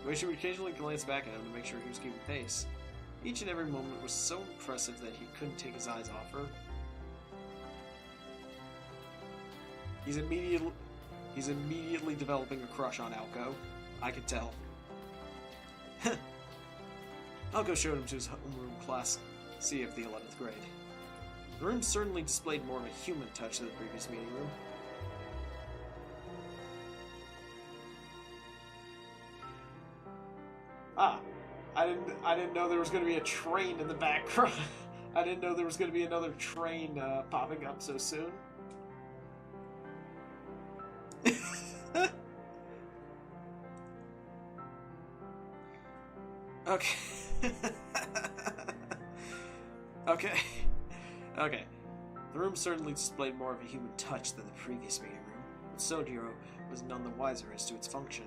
the way she would occasionally glance back at him to make sure he was keeping pace. Each and every moment was so impressive that he couldn't take his eyes off her. He's immediately developing a crush on Alko. I could tell. Alko showed him to his homeroom class C of the 11th grade. The room certainly displayed more of a human touch than the previous meeting room. Ah, I didn't know there was going to be a train in the background. I didn't know there was going to be another train popping up so soon. Okay. Okay. The room certainly displayed more of a human touch than the previous meeting room, but Sojiro was none the wiser as to its function.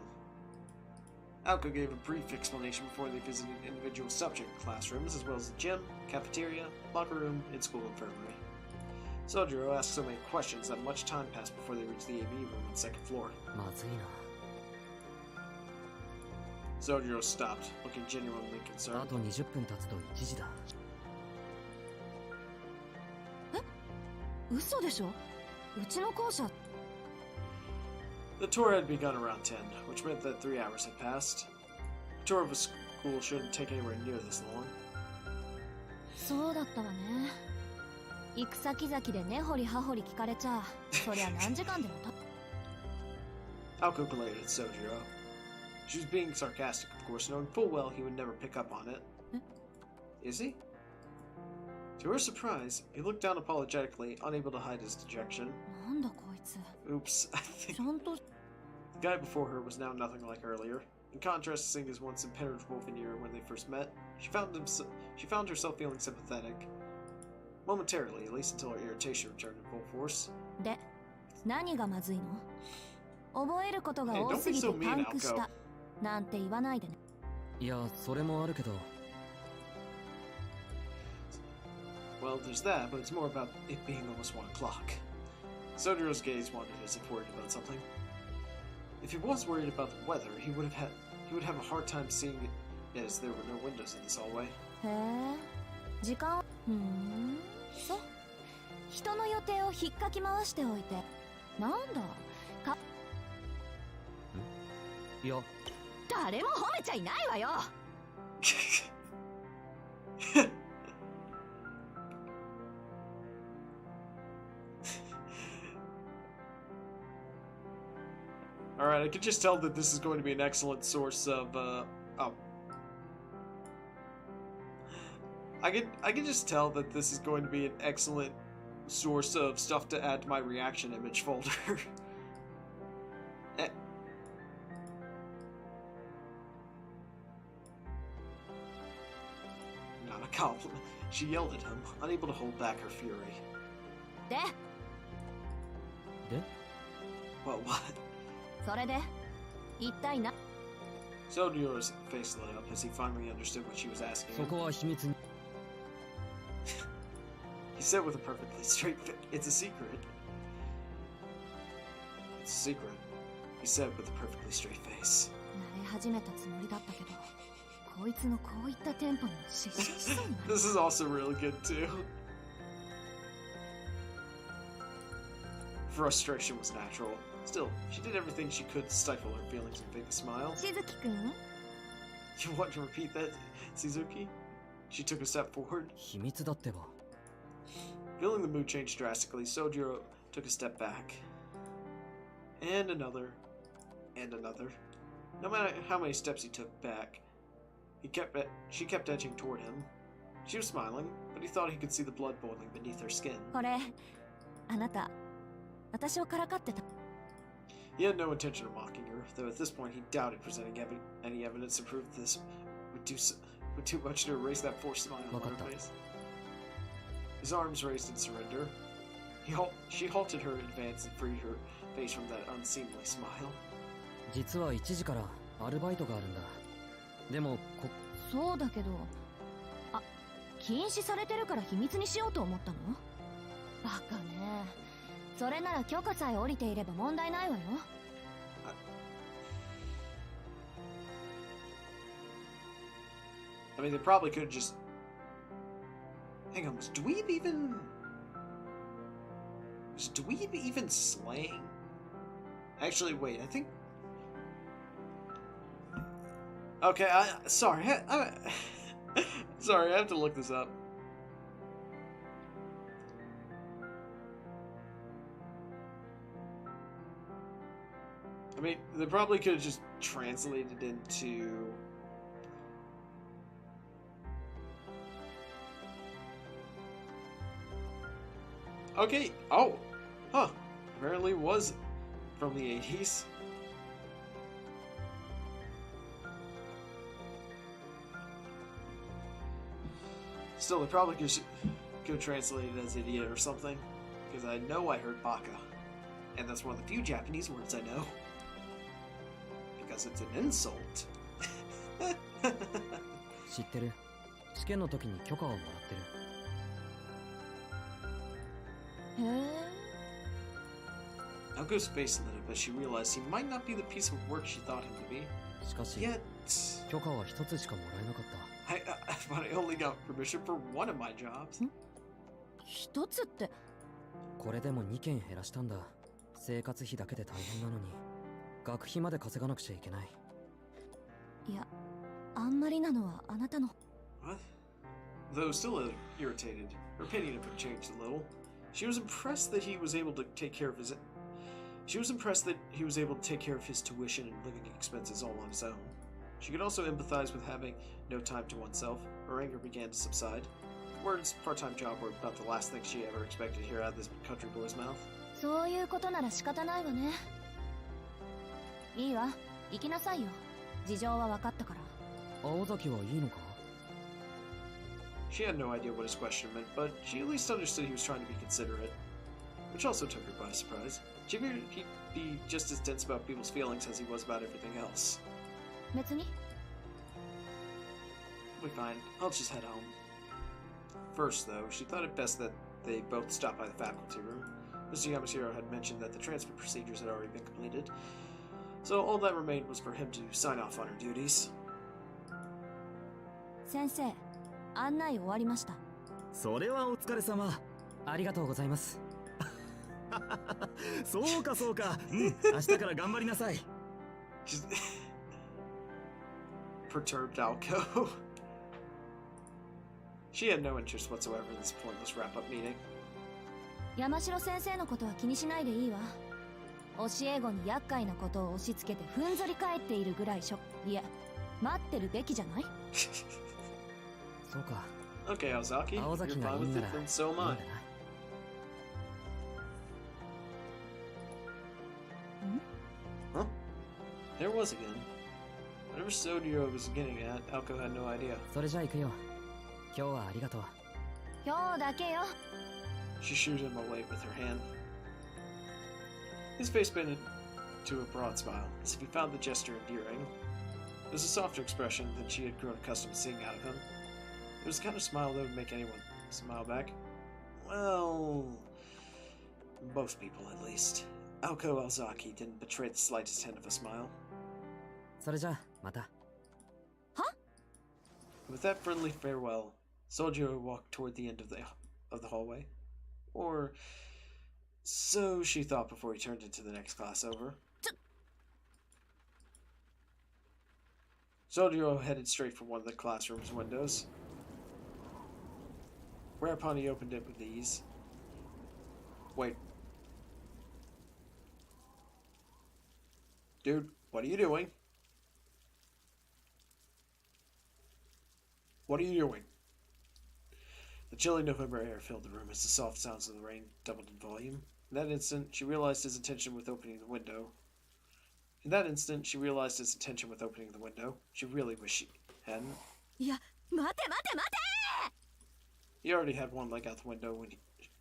Alko gave a brief explanation before they visited individual subject classrooms, as well as the gym, cafeteria, locker room, and school infirmary. Sojiro asked so many questions that much time passed before they reached the AV room on the second floor. まずいな。 Sojiro stopped, looking genuinely あ concerned. と20分経つと1時だ。嘘でしょ？うちの校舎。The tour had begun around 10, which meant that 3 hours had passed. A tour of a school shouldn't take anywhere near this long. そうだったわね。行く先々で根掘り葉掘り聞かれちゃ、そりゃ何時間でもAlco glared at Sojiro. She was being sarcastic, of course, knowing full well he would never pick up on it. Is he? To her surprise, he looked down apologetically, unable to hide his dejection. なんだこいつ。 Oops, I think ちゃんと the guy before her was now nothing like earlier. In contrast to seeing his once impenetrable veneer when they first met, she found herself feeling sympathetic. Momentarily, at least until her irritation returned in full force. で、何がまずいの？覚えることが Hey, 多 don't す be ぎて so パ mean, ンクし Alco. た。なんて言わないでね。いや、それもあるけど。Well, there's that, but it's more about it being almost 1 o'clock. Sojiro's gaze wandered as if worried about something. If he was worried about the weather, he would have a hard time seeing it as there were no windows in this hallway. へえ、時間そう。人の予定を引っかき回しておいて。なんだか。いや、誰も褒めちゃいないわよ。Alright, I can just tell that this is going to be an excellent source of, I can just tell that this is going to be an excellent source of stuff to add to my reaction image folder. Not a compliment. She yelled at him, unable to hold back her fury. で、 Well, what? それで、一体な。 Sojiro's face lit up as he finally understood what she was asking そ him. こは秘密に。He said with a perfectly straight face, "It's a secret." It's a secret. He said with a perfectly straight face. 慣れ始めたつもりだったけど、こいつのこういったテンポに失神しそうになる。 This is also really good too. Frustration was natural. Still, she did everything she could to stifle her feelings and fake a smile. しずきくん？ You want to repeat that, Shizuki? She took a step forward. 秘密だってば。 Feeling the mood change drastically, Sojiro took a step back. And another. And another. No matter how many steps he took back, she kept edging toward him. She was smiling, but he thought he could see the blood boiling beneath her skin. これ、あなた、私をからかってた。 He had no intention of mocking her, though at this point he doubted presenting any evidence to prove this would do much to erase that forced smile on her face. His arms raised in surrender. She halted her advance and freed her face from that unseemly smile. 実は1時からアルバイトがあるんだ。でもそうだけど、あ、禁止されてるから秘密にしようと思ったの？バカね。それなら許可さえ下りていれば問題ないわよ。I mean, they probably could have just... Hang on, was Dweeb even... Was Dweeb even slaying? Actually, wait, I think... Okay, sorry, sorry, I have to look this up. I mean, they probably could have just translated into... Okay, oh, huh, apparently it was from the 80s. Still, they probably could translate it as idiot or something, because I know I heard baka, and that's one of the few Japanese words I know. Because it's an insult. 知ってる。試験の時に許可をもらってる。へえ。 Naoko's face lit up as she realized he might not be the piece of work she thought him to be. しかし、 Yet, 許可は一つしかもらえなかった。but I only got permission for one of my jobs. 一つって。これでも2件減らしたんだ。生活費だけで大変なのに。学費まで稼がなくちゃいけない。いや、あんまりなのはあなたの。 What? Though still irritated, her opinion of him changed a little. She was impressed that he was able to take care of his tuition and living expenses all on his own. She could also empathize with having no time to oneself. Her anger began to subside. Words part-time job were about the last thing she ever expected to hear out of this country boy's mouth. そういうことなら仕方ないわね。いいわ、行きなさいよ。事情は分かったから。青崎はいいのか？ She had no idea what his question meant, but she at least understood he was trying to be considerate, which also took her by surprise. She figured he'd be just as dense about people's feelings as he was about everything else. 別に。 We'll be fine. I'll just head home. First, though, she thought it best that they both stop by the faculty room. Mr. Yamashiro had mentioned that the transfer procedures had already been completed, so all that remained was for him to sign off on her duties. 先生、案内終わりました。それはお疲れ様。ありがとうございます。そうかそうか。うん、明日から頑張りなさい。She's perturbed Alco. She had no interest whatsoever in this pointless wrap-up meeting. 山城先生のことは気にしないでいいわ。教え子に厄介なことを押し付けてふんぞり返っているぐらいいや、待ってるべきじゃない？そうか。Okay, Ozaki, you're fine with it, then so am I. Huh? There was again. Whatever Sodio was getting at, Alco had no idea. それじゃ行くよ。今日はありがとう。今日だけよ。 She shooed him away with her hand. His face bent into a broad smile, as if he found the gesture endearing. It was a softer expression than she had grown accustomed to seeing out of him. It was the kind of smile that would make anyone smile back. Well, most people at least. Alco Ozaki didn't betray the slightest hint of a smile. それじゃまた。は? With that friendly farewell, Sojo walked toward the end of the hallway. Or so she thought before he turned into the next class over. Sojo headed straight for one of the classroom's windows, whereupon he opened it with ease. Wait. Dude, what are you doing? What are you doing? The chilly November air filled the room as the soft sounds of the rain doubled in volume. In that instant, she realized his intention with opening the window. She really wished she hadn't. いや、待て待て待て! He already had one leg out the window when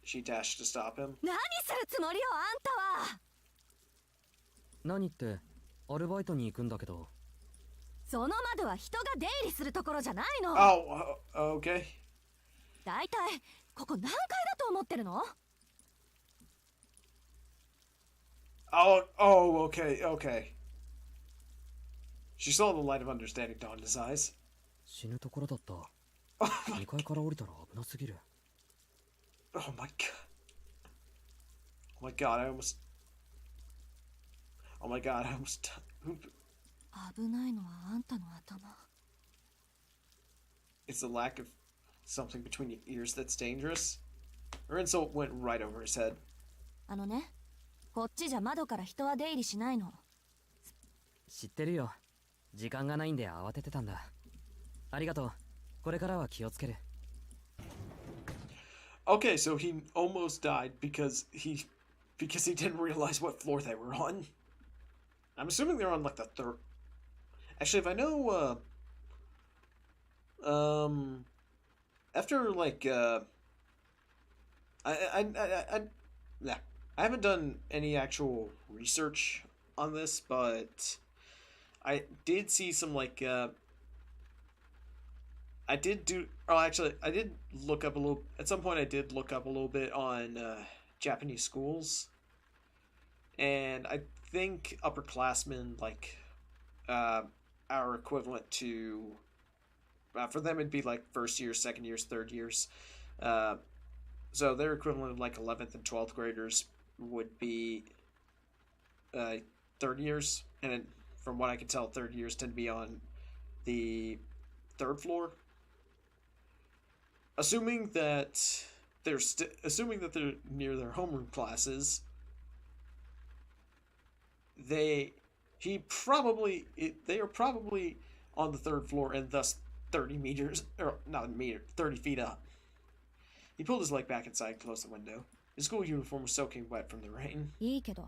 she dashed to stop him. 何するつもりよ、あんたは! 何って、アルバイトに行くんだけど。その窓は人が出入りするところじゃないの。Oh, okay. だいたいここ何階だと思ってるの? Oh, okay. She saw the light of understanding dawn in his eyes. 死ぬところだった。2階から降りたら危なすぎる。Oh my god, I almost... Oh my god, I almost... 危ないのはあんたの頭。It's the lack of something between your ears that's dangerous. Her insult went right over his head. あのね、こっちじゃ窓から人は出入りしないの。知ってるよ。時間がないんで慌ててたんだ。ありがとう。これからは気をつける。Okay, so he almost died because he didn't realize what floor they were on. I'm assuming they're on like the third. Actually, if I know, after like, I haven't done any actual research on this, but I did see some like, I did look up a little, at some point I did look up a little bit on, Japanese schools, and I think upperclassmen, like, our equivalent to, for them it'd be like first years, second years, third years, so their equivalent of like 11th and 12th graders would be, third years, and it, from what I can tell, third years tend to be on the third floor. Assuming that they're near their homeroom classes, they are probably on the third floor and thus 30 meters, or not a meter, 30 feet up. He pulled his leg back inside and closed the window. His school uniform was soaking wet from the rain. いいけど、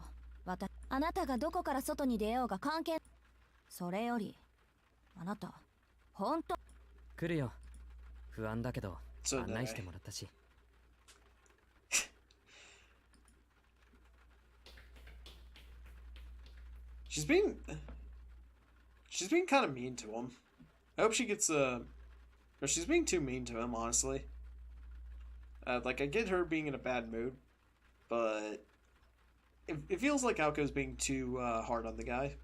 あなたがどこから外に出ようが関係。それより、あなた、本当。来るよ。不安だけど、そうだね。案内してもらったし。She's being kind of mean to him. I hope she gets or she's being too mean to him, honestly. Like, I get her being in a bad mood, but it feels like Aoko's being too hard on the guy.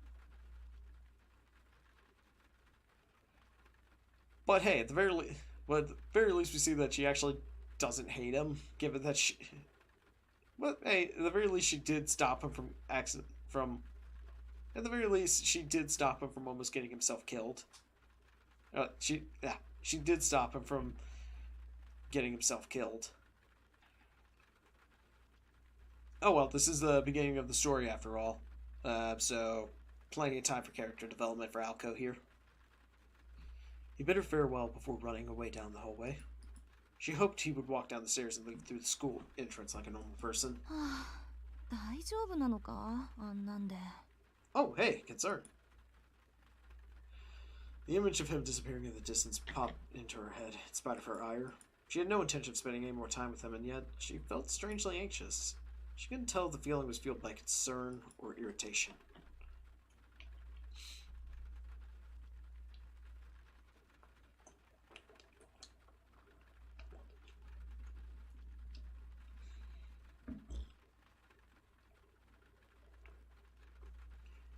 But hey, at the very least, we see that she actually doesn't hate him, given that she. But hey, at the very least, she did stop him from At the very least, she did stop him from almost getting himself killed. She did stop him from getting himself killed. Oh well, this is the beginning of the story after all. So, plenty of time for character development for Aoko here. He bid her farewell before running away down the hallway. She hoped he would walk down the stairs and leave through the school entrance like a normal person. 大丈夫なのか、あんなんで。Oh, hey, concern. The image of him disappearing in the distance popped into her head, in spite of her ire. She had no intention of spending any more time with him, and yet she felt strangely anxious. She couldn't tell if the feeling was fueled by concern or irritation.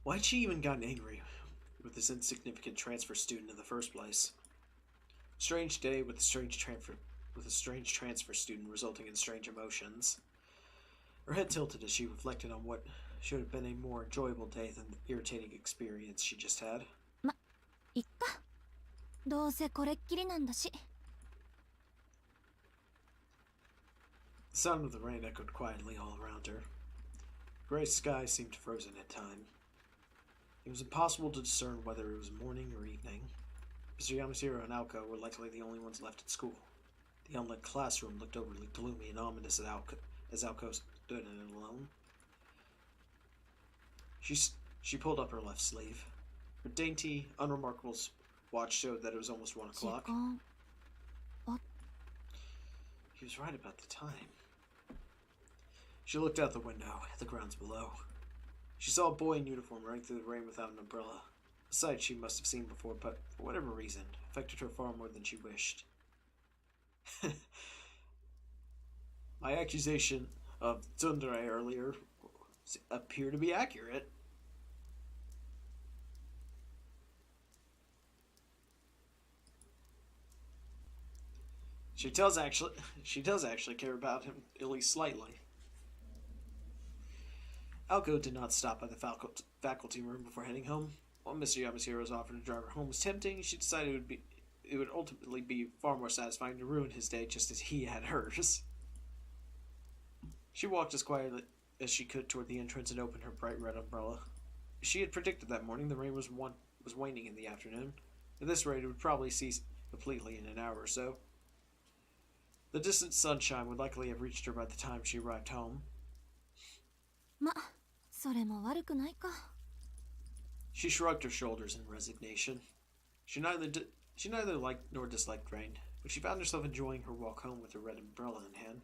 Why'd she even gotten angry with this insignificant transfer student in the first place? Strange day with a strange transfer student resulting in strange emotions. Her head tilted as she reflected on what should have been a more enjoyable day than the irritating experience she just had. いっか。どうせこれっきりなんだし。The sound of the rain echoed quietly all around her. Gray sky seemed frozen at times. It was impossible to discern whether it was morning or evening. Mr. Yamashiro and Aoko were likely the only ones left at school. The unlit classroom looked overly gloomy and ominous as Aoko stood in it alone. She pulled up her left sleeve. Her dainty, unremarkable watch showed that it was almost 1 o'clock. He was right about the time. She looked out the window at the grounds below. She saw a boy in uniform running through the rain without an umbrella. A sight she must have seen before, but for whatever reason, affected her far more than she wished. My accusation of tsundere earlier appeared to be accurate. She does actually care about him, at least slightly. Aoko did not stop by the faculty room before heading home. While Mr. Yamashiro's offer to drive her home was tempting, she decided it would ultimately be far more satisfying to ruin his day just as he had hers. She walked as quietly as she could toward the entrance and opened her bright red umbrella. She had predicted that morning the rain was waning in the afternoon. At this rate, it would probably cease completely in an hour or so. The distant sunshine would likely have reached her by the time she arrived home. ま、それも悪くないか。She shrugged her shoulders in resignation. She neither liked nor disliked rain, but she found herself enjoying her walk home with her red umbrella in hand.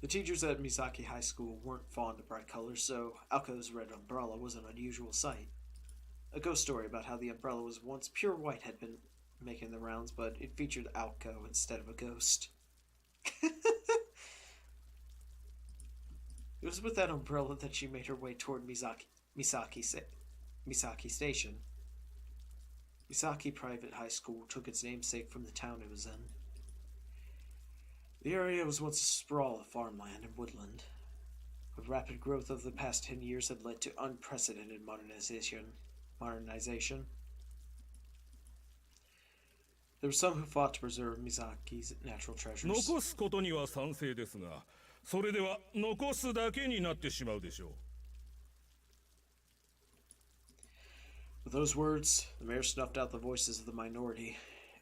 The teachers at Misaki High School weren't fond of bright colors, so Aoko's red umbrella was an unusual sight. A ghost story about how the umbrella was once pure white had been making the rounds, but it featured Aoko instead of a ghost. It was with that umbrella that she made her way toward Misaki Station. Misaki Private High School took its namesake from the town it was in. The area was once a sprawl of farmland and woodland. The rapid growth of the past 10 years had led to unprecedented modernization. There were some who fought to preserve Misaki's natural treasures. 残すことには賛成ですが、それでは残すだけになってしまうでしょう。 With those words, the mayor snuffed out the voices of the minority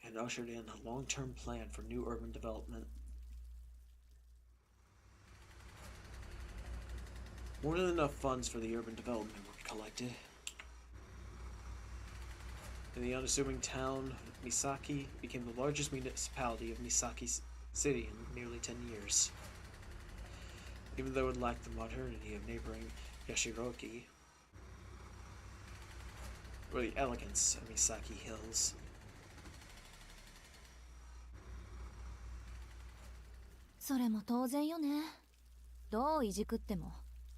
and ushered in a long-term plan for new urban development. More than enough funds for the urban development were collected. And the unassuming town of Misaki became the largest municipality of Misaki City in nearly 10 years. Even though it lacked the modernity of neighboring Yashiroki, or the elegance of Misaki Hills. それも当然よね。どういじくっても、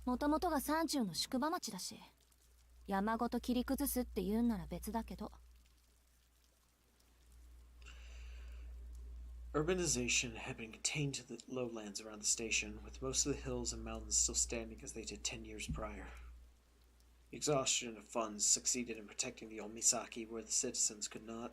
もともとが山中の宿場町だし、山ごと切り崩すって言うんなら別だけど。Urbanization had been contained to the lowlands around the station, with most of the hills and mountains still standing as they did 10 years prior. The exhaustion of funds succeeded in protecting the old Misaki where the citizens could not.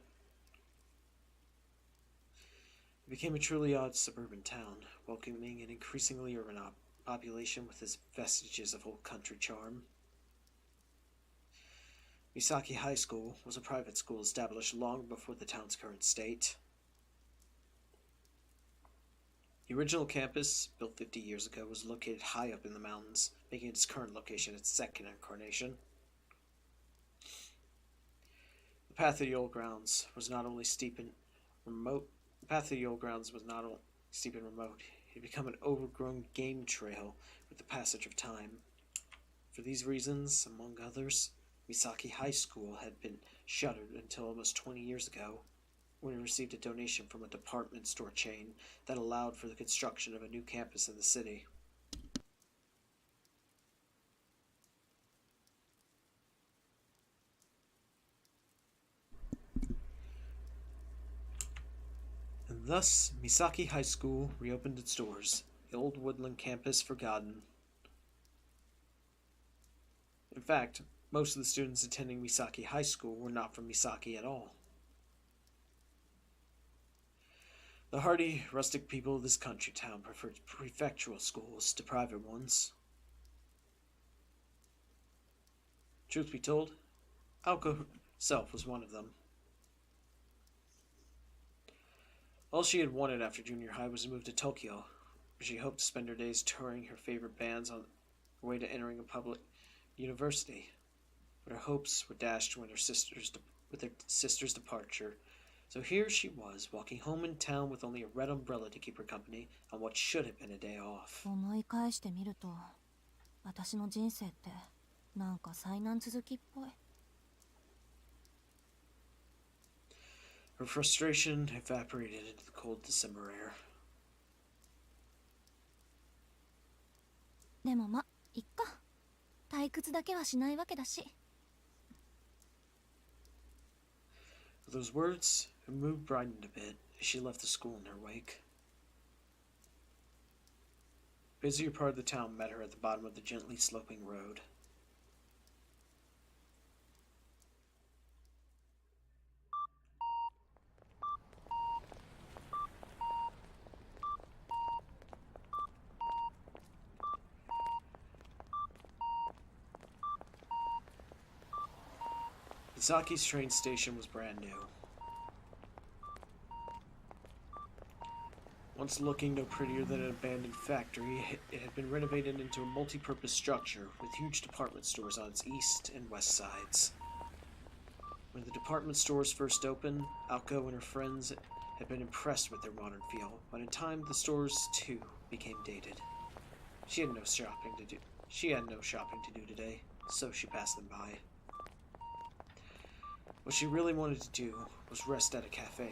It became a truly odd suburban town, welcoming an increasingly urban population with its vestiges of old country charm. Misaki High School was a private school established long before the town's current state. The original campus, built 50 years ago, was located high up in the mountains, making its current location its second incarnation. The path of the old grounds was not only steep and remote. It had become an overgrown game trail with the passage of time. For these reasons, among others, Misaki High School had been shuttered until almost 20 years ago, when it received a donation from a department store chain that allowed for the construction of a new campus in the city. And thus, Misaki High School reopened its doors, the old woodland campus forgotten. In fact, most of the students attending Misaki High School were not from Misaki at all. The hardy, rustic people of this country town preferred prefectural schools to private ones. Truth be told, Aoko herself was one of them. All she had wanted after junior high was to move to Tokyo, where she hoped to spend her days touring her favorite bands on her way to entering a public university. But her hopes were dashed with her sister's departure. So here she was, walking home in town with only a red umbrella to keep her company on what should have been a day off. 思い返してみると、私の人生ってなんか災難続きっぽい。Her frustration evaporated into the cold December air. でもま、いっか。退屈だけはしないわけだし。With those words, her mood brightened a bit as she left the school in her wake. A busier part of the town met her at the bottom of the gently sloping road. Misaki's train station was brand new. Once looking no prettier than an abandoned factory, it had been renovated into a multi-purpose structure with huge department stores on its east and west sides. When the department stores first opened, Aoko and her friends had been impressed with their modern feel, but in time the stores too became dated. She had no shopping to do today, so she passed them by. What she really wanted to do was rest at a cafe,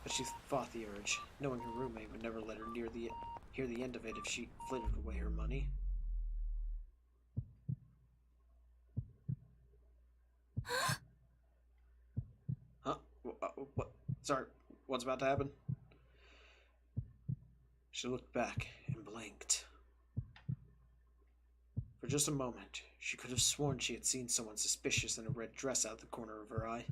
but she fought the urge, knowing her roommate would never let her hear the end of it if she flitted away her money. Huh? What? Sorry, what's about to happen? She looked back and blinked. For just a moment, she could have sworn she had seen someone suspicious in a red dress out the corner of her eye.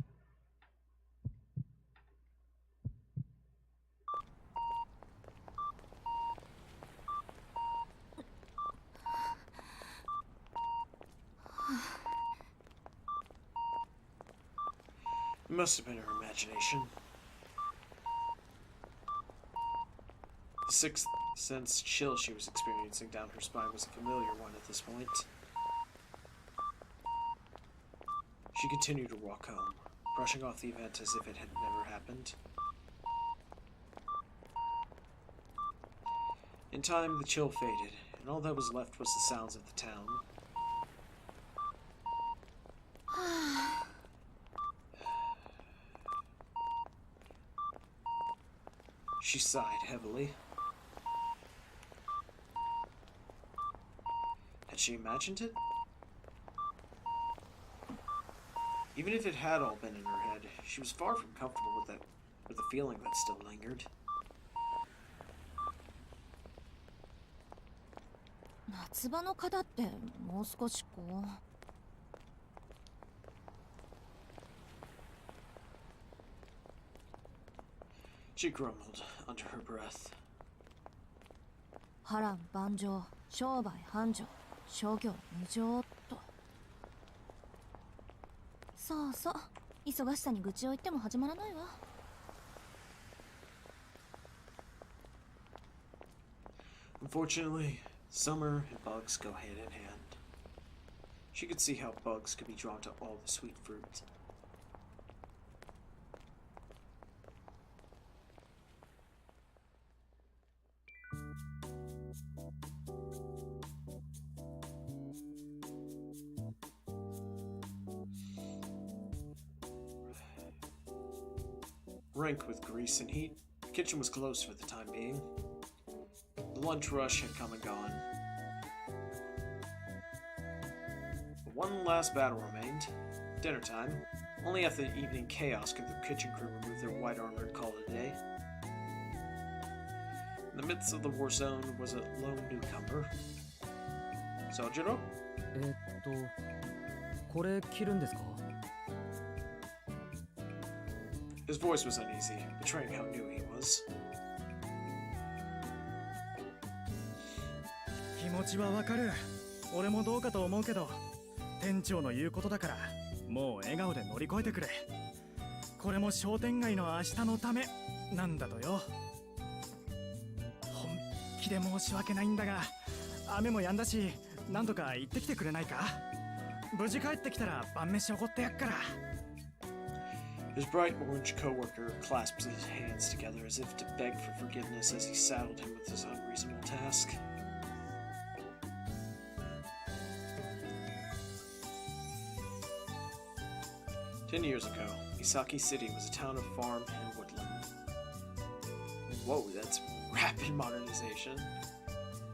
It must have been her imagination. The sixth sense chill she was experiencing down her spine was a familiar one at this point. She continued to walk home, brushing off the event as if it had never happened. In time, the chill faded, and all that was left was the sounds of the town. She sighed heavily. Had she imagined it? Even if it had all been in her head, she was far from comfortable with the feeling that still lingered. 夏場の方ってもう少しこう She grumbled under her breath. 波乱万丈、商売繁盛、諸行無常と。そうそう、忙しさに愚痴を言っても始まらないわ。Unfortunately, summer and bugs go hand in hand. She could see how bugs could be drawn to all the sweet fruit. Rank with grease and heat, the kitchen was closed for the time being. The lunch rush had come and gone. But one last battle remained. Dinner time. Only after the evening chaos could the kitchen crew remove their white armor and call it a day. In the midst of the war zone was a lone newcomer. Sojiro? これ着るんですか? His voice was uneasy, betraying how new he was. 気持ちはわかる。俺もどうかと思うけど、店長の言うことだから、もう笑顔で乗り越えてくれ。これも商店街の明日のためなんだとよ。本気で申し訳ないんだが、雨も止んだし、なんとか行ってきてくれないか？無事帰ってきたら晩飯おごってやっから。His bright orange co-worker clasped his hands together as if to beg for forgiveness as he saddled him with his unreasonable task. Ten years ago, Isaki City was a town of farm and woodland. Whoa, that's rapid modernization.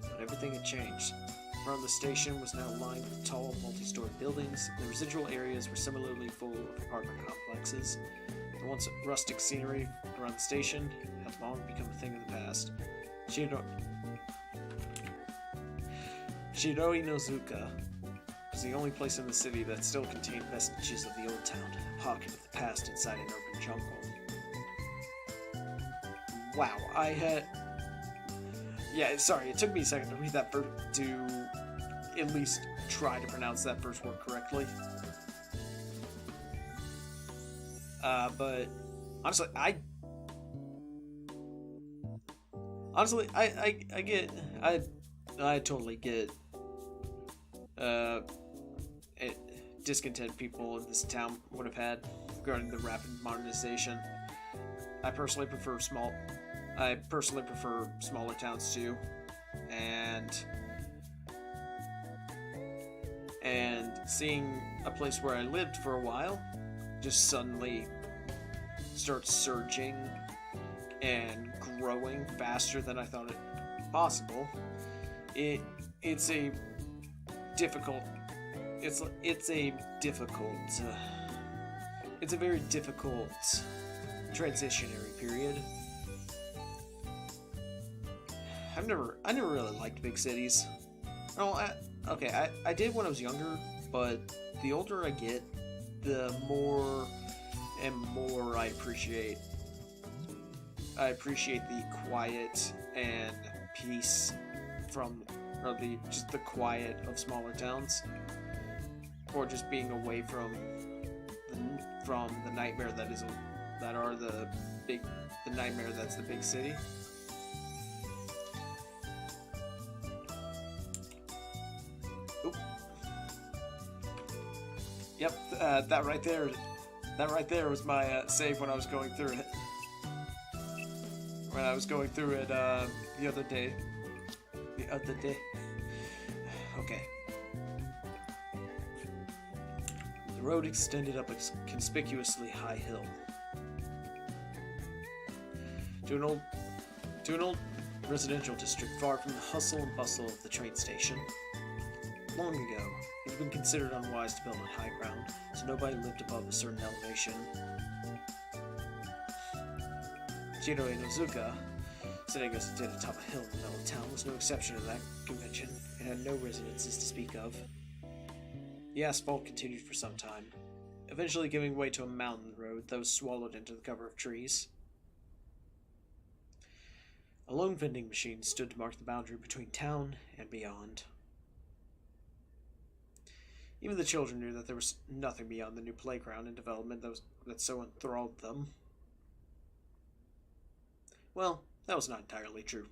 But everything had changed. Around the station was now lined with tall, multi-story buildings. The residual areas were similarly full of apartment complexes. The once rustic scenery around the station had long become a thing of the past. Shiroi Nozuka was the only place in the city that still contained vestiges of the old town, a pocket of the past inside an urban jungle. Wow, I had... Yeah, sorry, it took me a second to read that to at least try to pronounce that first word correctly. But honestly, I get, I totally get, discontent people in this town would have had regarding the rapid modernization. I personally prefer smaller towns too, and seeing a place where I lived for a while just suddenly start surging and growing faster than I thought it possible. It's a very difficult transitionary period. I never really liked big cities. Okay, I did when I was younger, but the older I get, the more and more I appreciate the quiet and peace or just the quiet of smaller towns, or just being away from the nightmare the nightmare that's the big city. Oop. Yep, that right there was my save when I was going through it. When I was going through it the other day. Okay. The road extended up a conspicuously high hill. To an old residential district far from the hustle and bustle of the train station. Long ago, it had been considered unwise to build on high ground, so nobody lived above a certain elevation. Jiro Inozuka, sitting as it did atop a hill in the middle of town, was no exception to that convention, and had no residences to speak of. The asphalt continued for some time, eventually giving way to a mountain road that was swallowed into the cover of trees. A lone vending machine stood to mark the boundary between town and beyond. Even the children knew that there was nothing beyond the new playground and development that so enthralled them. Well, that was not entirely true.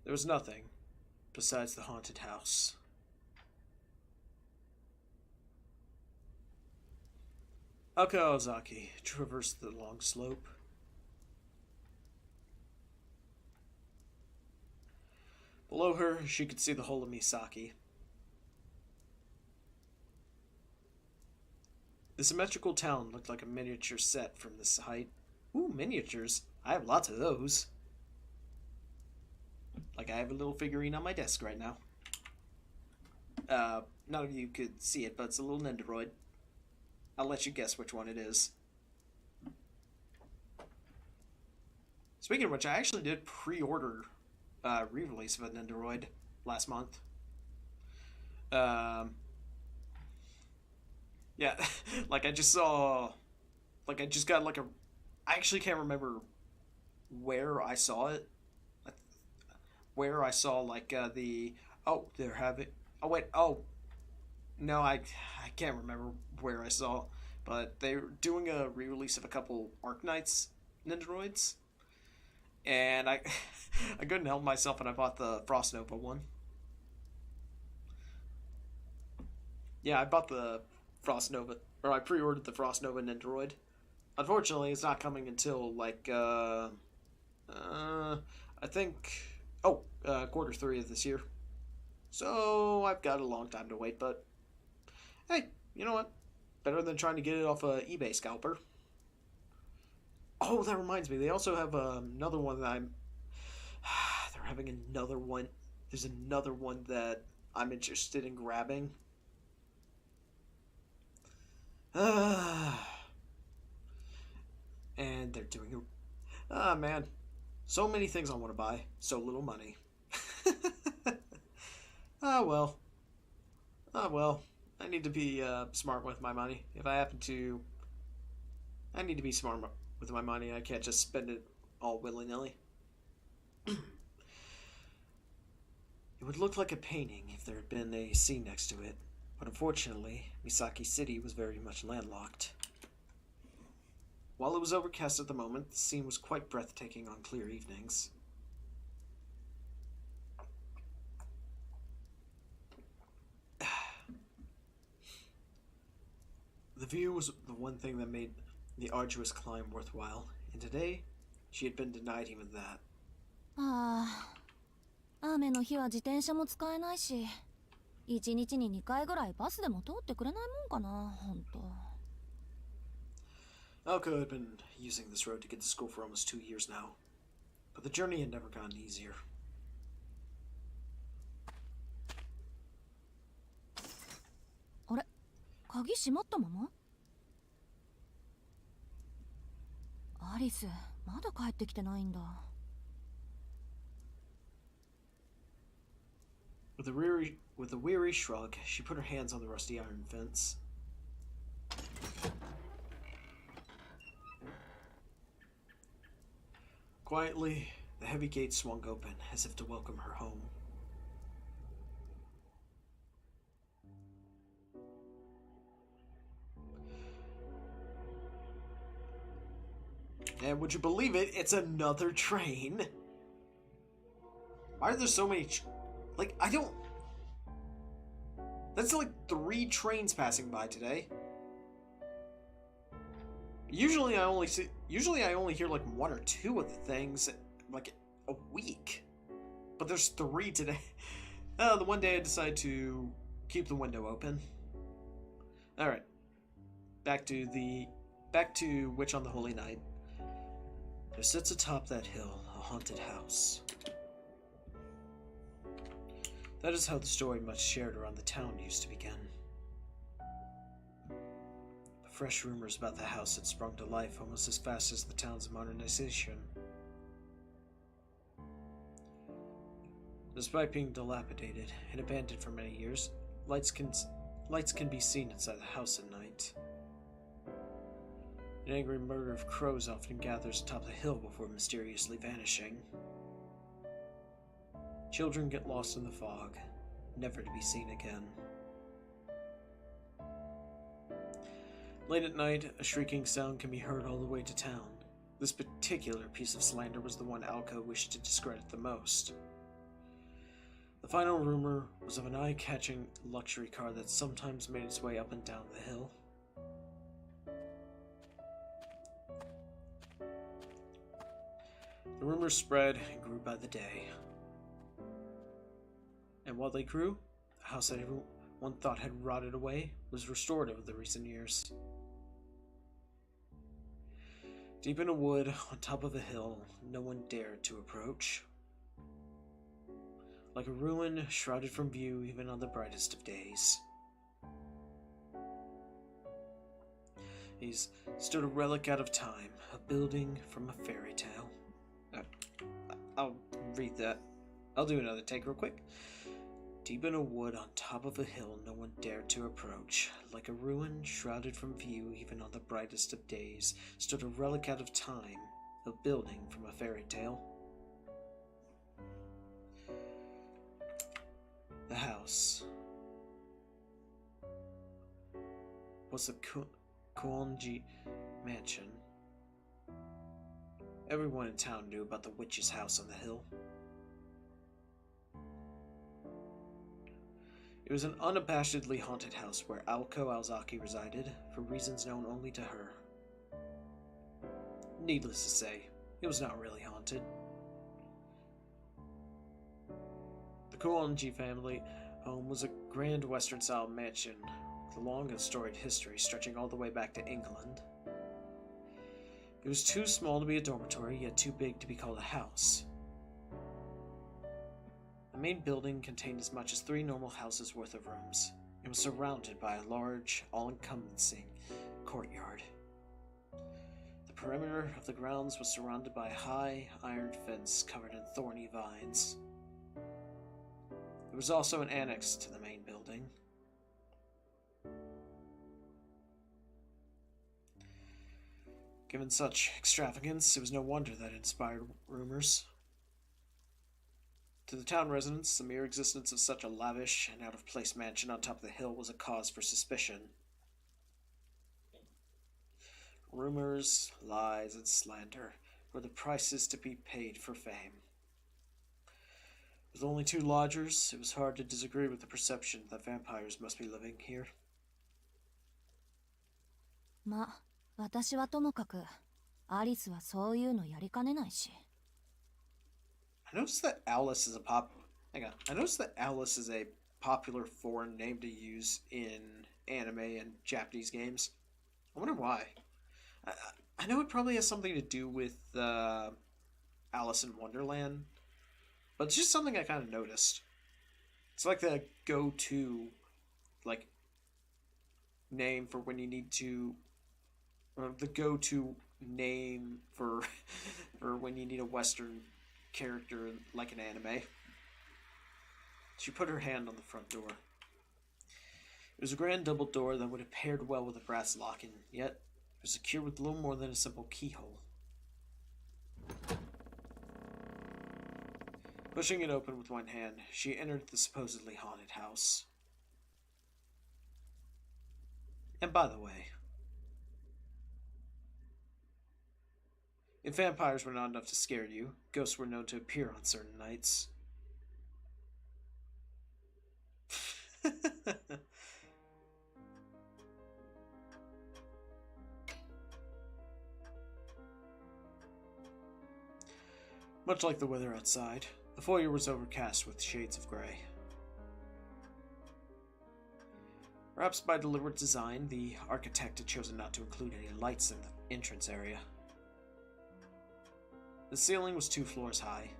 There was nothing besides the haunted house. Aka Ozaki traversed the long slope. Below her, she could see the whole of Misaki. The symmetrical town looked like a miniature set from this height. Ooh, miniatures. I have lots of those. Like I have a little figurine on my desk right now. None of you could see it, but it's a little Nendoroid. I'll let you guess which one it is. Speaking of which, I actually did pre-order re-release of a Nendoroid last month. Yeah, like I just got like a... I actually can't remember where I saw it. Where I saw like the... Oh, they're having... Oh, wait, oh. No, I can't remember where I saw, but they're doing a re-release of a couple Arknights Nendoroids. And I couldn't help myself and I bought the Frost Nova one. Yeah, I bought the Frost Nova, or I pre-ordered the Frost Nova Nendoroid. Unfortunately, it's not coming until like I think Q3 of this year. So I've got a long time to wait, but hey, you know what? Better than trying to get it off a eBay scalper. Oh, that reminds me. They also have another one that they're having another one. There's another one that I'm interested in grabbing. And they're doing man. So many things I want to buy. So little money. Well. I need to be smart with my money. If I happen to... I need to be smart with my money. I can't just spend it all willy-nilly. It would look like a painting if there had been a sea next to it. But unfortunately, Misaki City was very much landlocked. While it was overcast at the moment, the scene was quite breathtaking on clear evenings. The view was the one thing that made the arduous climb worthwhile, and today, she had been denied even that. 雨の日は自転車も使えないし、1日に2回ぐらいバスでも通ってくれないもんかな、ほんと。Alko had been using this road to get to school for almost 2 years now, but the journey had never gotten easier. Are? 鍵閉まったまま？アリス、まだ帰ってきてないんだ。With a weary shrug, she put her hands on the rusty iron fence. Quietly, the heavy gate swung open, as if to welcome her home. And would you believe it, it's another train. Why are there so many... Like, I don't... That's like 3 trains passing by today. Usually I only hear like 1 or 2 of the things like a week. But there's 3 today. The one day I decide to keep the window open. Alright. Back to Witch on the Holy Night. There sits atop that hill a haunted house. That is how the story much shared around the town used to begin. The fresh rumors about the house had sprung to life almost as fast as the town's modernization. Despite being dilapidated and abandoned for many years, lights can be seen inside the house at night. An angry murder of crows often gathers atop the hill before mysteriously vanishing. Children get lost in the fog, never to be seen again. Late at night, a shrieking sound can be heard all the way to town. This particular piece of slander was the one Alco wished to discredit the most. The final rumor was of an eye-catching luxury car that sometimes made its way up and down the hill. The rumors spread and grew by the day. And while they grew, the house that everyone thought had rotted away was restored over the recent years. Deep in a wood, on top of a hill, no one dared to approach. Like a ruin shrouded from view even on the brightest of days. He's stood a relic out of time, a building from a fairy tale. I'll read that. I'll do another take real quick. Deep in a wood on top of a hill no one dared to approach. Like a ruin shrouded from view even on the brightest of days, stood a relic out of time, a building from a fairy tale. The house was the Kuonji mansion. Everyone in town knew about the witch's house on the hill. It was an unabashedly haunted house where Alco Alzaki resided, for reasons known only to her. Needless to say, it was not really haunted. The Kuonji family home was a grand Western-style mansion with a long and storied history stretching all the way back to England. It was too small to be a dormitory, yet too big to be called a house. The main building contained as much as 3 normal houses worth of rooms. It was surrounded by a large, all-encompassing courtyard. The perimeter of the grounds was surrounded by a high, iron fence covered in thorny vines. There was also an annex to the main building. Given such extravagance, it was no wonder that it inspired rumors. To the town residents, the mere existence of such a lavish and out-of-place mansion on top of the hill was a cause for suspicion. Rumors, lies, and slander were the prices to be paid for fame. With only 2 lodgers, it was hard to disagree with the perception that vampires must be living here. ま、私はともかく、アリスはそういうのやりかねないし。I noticed that Alice is I noticed that Alice is a popular foreign name to use in anime and Japanese games. I wonder why. I know it probably has something to do with Alice in Wonderland, but it's just something I kind of noticed. It's like the go-to, like, name for when you need to, or the go-to name for when you need a Western character like an anime. She put her hand on the front door. It was a grand double door that would have paired well with a brass lock, and yet it was secure with little more than a simple keyhole. Pushing it open with one hand, she entered the supposedly haunted house. And by the way, if vampires were not enough to scare you, ghosts were known to appear on certain nights. Much like the weather outside, the foyer was overcast with shades of gray. Perhaps by deliberate design, the architect had chosen not to include any lights in the entrance area. The ceiling was 2 floors high.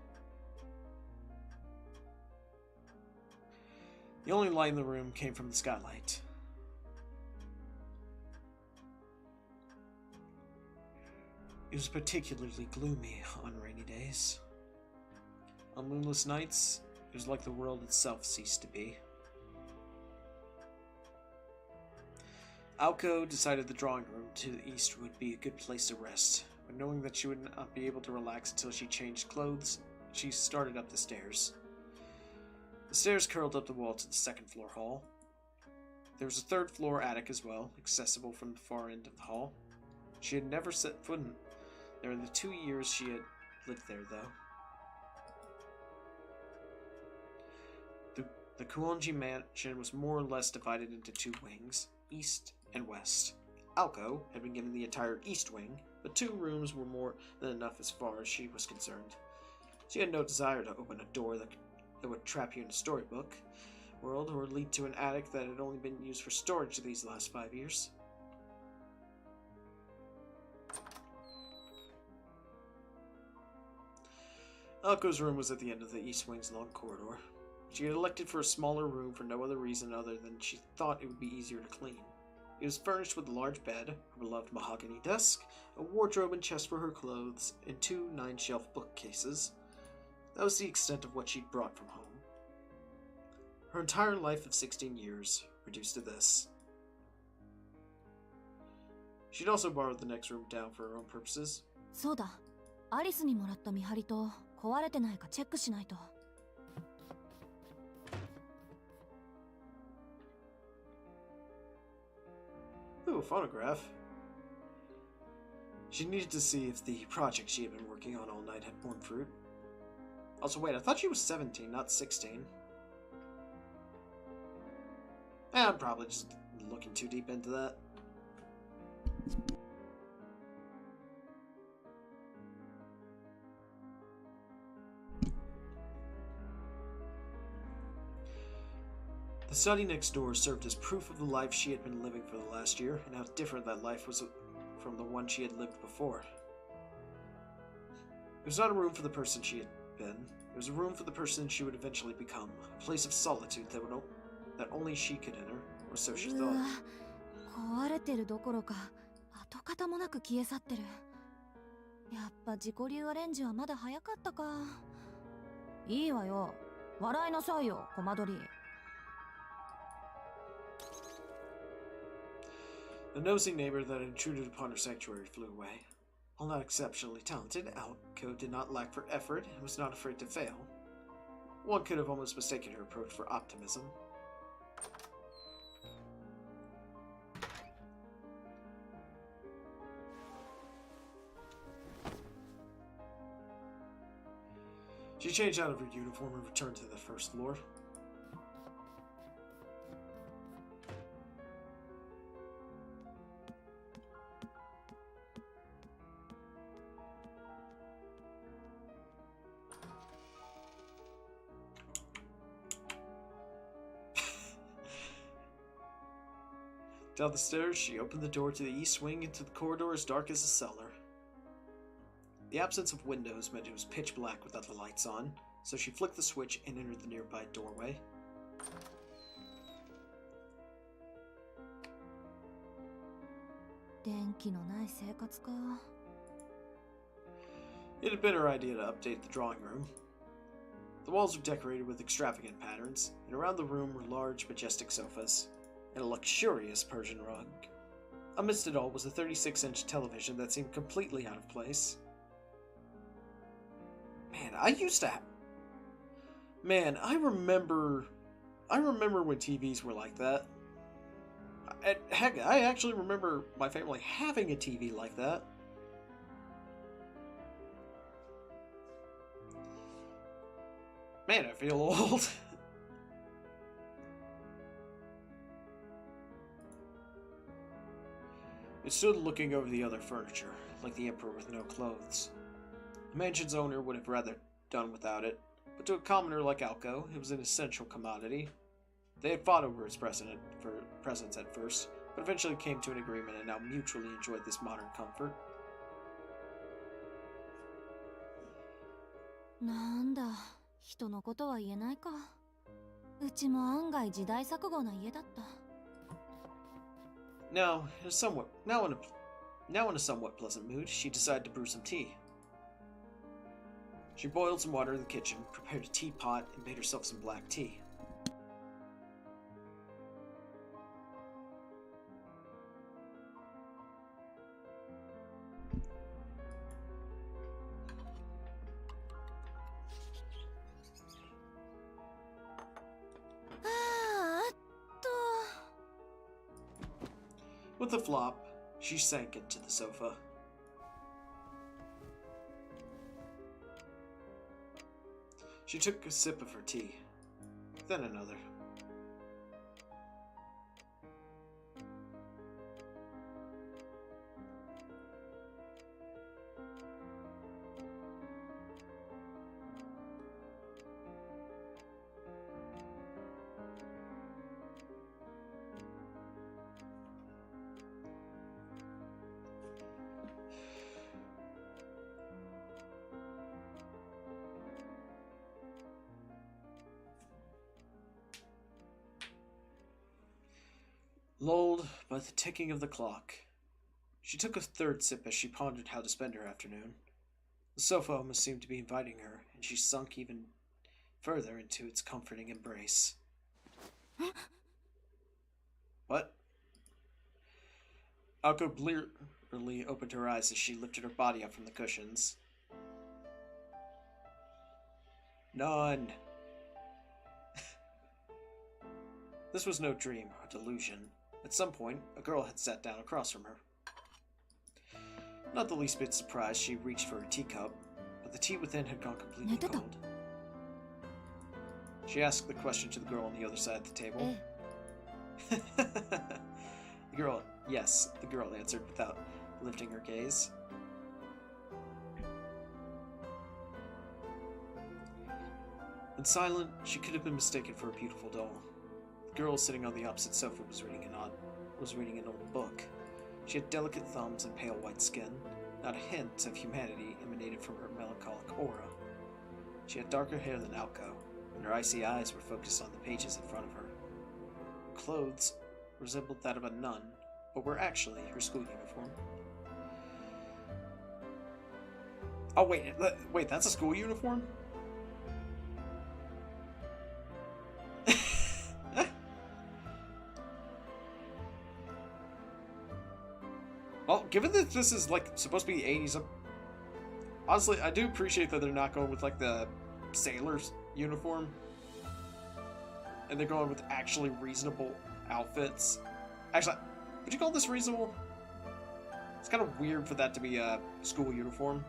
The only light in the room came from the skylight. It was particularly gloomy on rainy days. On moonless nights, it was like the world itself ceased to be. Aoko decided the drawing room to the east would be a good place to rest, but knowing that she would not be able to relax until she changed clothes, she started up the stairs. The stairs curled up the wall to the 2nd floor hall. There was a 3rd floor attic as well, accessible from the far end of the hall. She had never set foot in there in the 2 years she had lived there, though. The Kuonji mansion was more or less divided into 2 wings, east and west. Aoko had been given the entire east wing, but 2 rooms were more than enough as far as she was concerned. She had no desire to open a door that would trap you in a storybook world or lead to an attic that had only been used for storage these last 5 years. Aoko's room was at the end of the east wing's long corridor. She had elected for a smaller room for no other reason other than she thought it would be easier to clean. It was furnished with a large bed, a beloved mahogany desk, a wardrobe and chest for her clothes, and 2 9-shelf bookcases. That was the extent of what she'd brought from home. Her entire life of 16 years reduced to this. She'd also borrowed the next room down for her own purposes. そうだ。アリスにもらった見張りと壊れてないかチェックしないと。Ooh, a phonograph. She needed to see if the project she had been working on all night had borne fruit. Also, wait, I thought she was 17, not 16. I'm probably just looking too deep into that. The study next door served as proof of the life she had been living for the last year, and how different that life was from the one she had lived before. It was not a room for the person she had been. It was a room for the person she would eventually become, a place of solitude that only she could enter, or so she thought. 壊れてるどころか跡形もなく消え去ってる。やっぱ自己流アレンジはまだ早かったか。いいわよ。笑いなさいよ、コマドリ。The nosy neighbor that intruded upon her sanctuary flew away. While not exceptionally talented, Aoko did not lack for effort and was not afraid to fail. One could have almost mistaken her approach for optimism. She changed out of her uniform and returned to the 1st floor. Down the stairs, she opened the door to the east wing into the corridor as dark as a cellar. The absence of windows meant it was pitch black without the lights on, so she flicked the switch and entered the nearby doorway. It had been her idea to update the drawing room. The walls were decorated with extravagant patterns, and around the room were large, majestic sofas, and a luxurious Persian rug. Amidst it all was a 36-inch television that seemed completely out of place. Man, I remember when TVs were like that. Heck, I actually remember my family having a TV like that. Man, I feel old. It stood looking over the other furniture, like the emperor with no clothes. The mansion's owner would have rather done without it, but to a commoner like Alco, it was an essential commodity. They had fought over its presence at first, but eventually came to an agreement and now mutually enjoyed this modern comfort. なんだ、人のことは言えないか。うちも案外時代錯誤な家だった。Now, in a somewhat pleasant mood, she decided to brew some tea. She boiled some water in the kitchen, prepared a teapot, and made herself some black tea. With a flop, she sank into the sofa. She took a sip of her tea, then another. Lulled by the ticking of the clock, she took a third sip as she pondered how to spend her afternoon. The sofa almost seemed to be inviting her, and she sunk even further into its comforting embrace. What? Alco blearily opened her eyes as she lifted her body up from the cushions. None. This was no dream or delusion. At some point, a girl had sat down across from her. Not the least bit surprised, she reached for her teacup, but the tea within had gone completely cold. She asked the question to the girl on the other side of the table. The girl answered without lifting her gaze. In silent, she could have been mistaken for a beautiful doll. The girl sitting on the opposite sofa was reading an old book. She had delicate thumbs and pale white skin. Not a hint of humanity emanated from her melancholic aura. She had darker hair than Alco, and her icy eyes were focused on the pages in front of her. Her clothes resembled that of a nun, but were actually her school uniform. Oh wait, that's a school uniform? Well, given that this is, like, supposed to be the 80s, honestly, I do appreciate that they're not going with, like, the sailor's uniform. And they're going with actually reasonable outfits. Actually, would you call this reasonable? It's kind of weird for that to be a school uniform.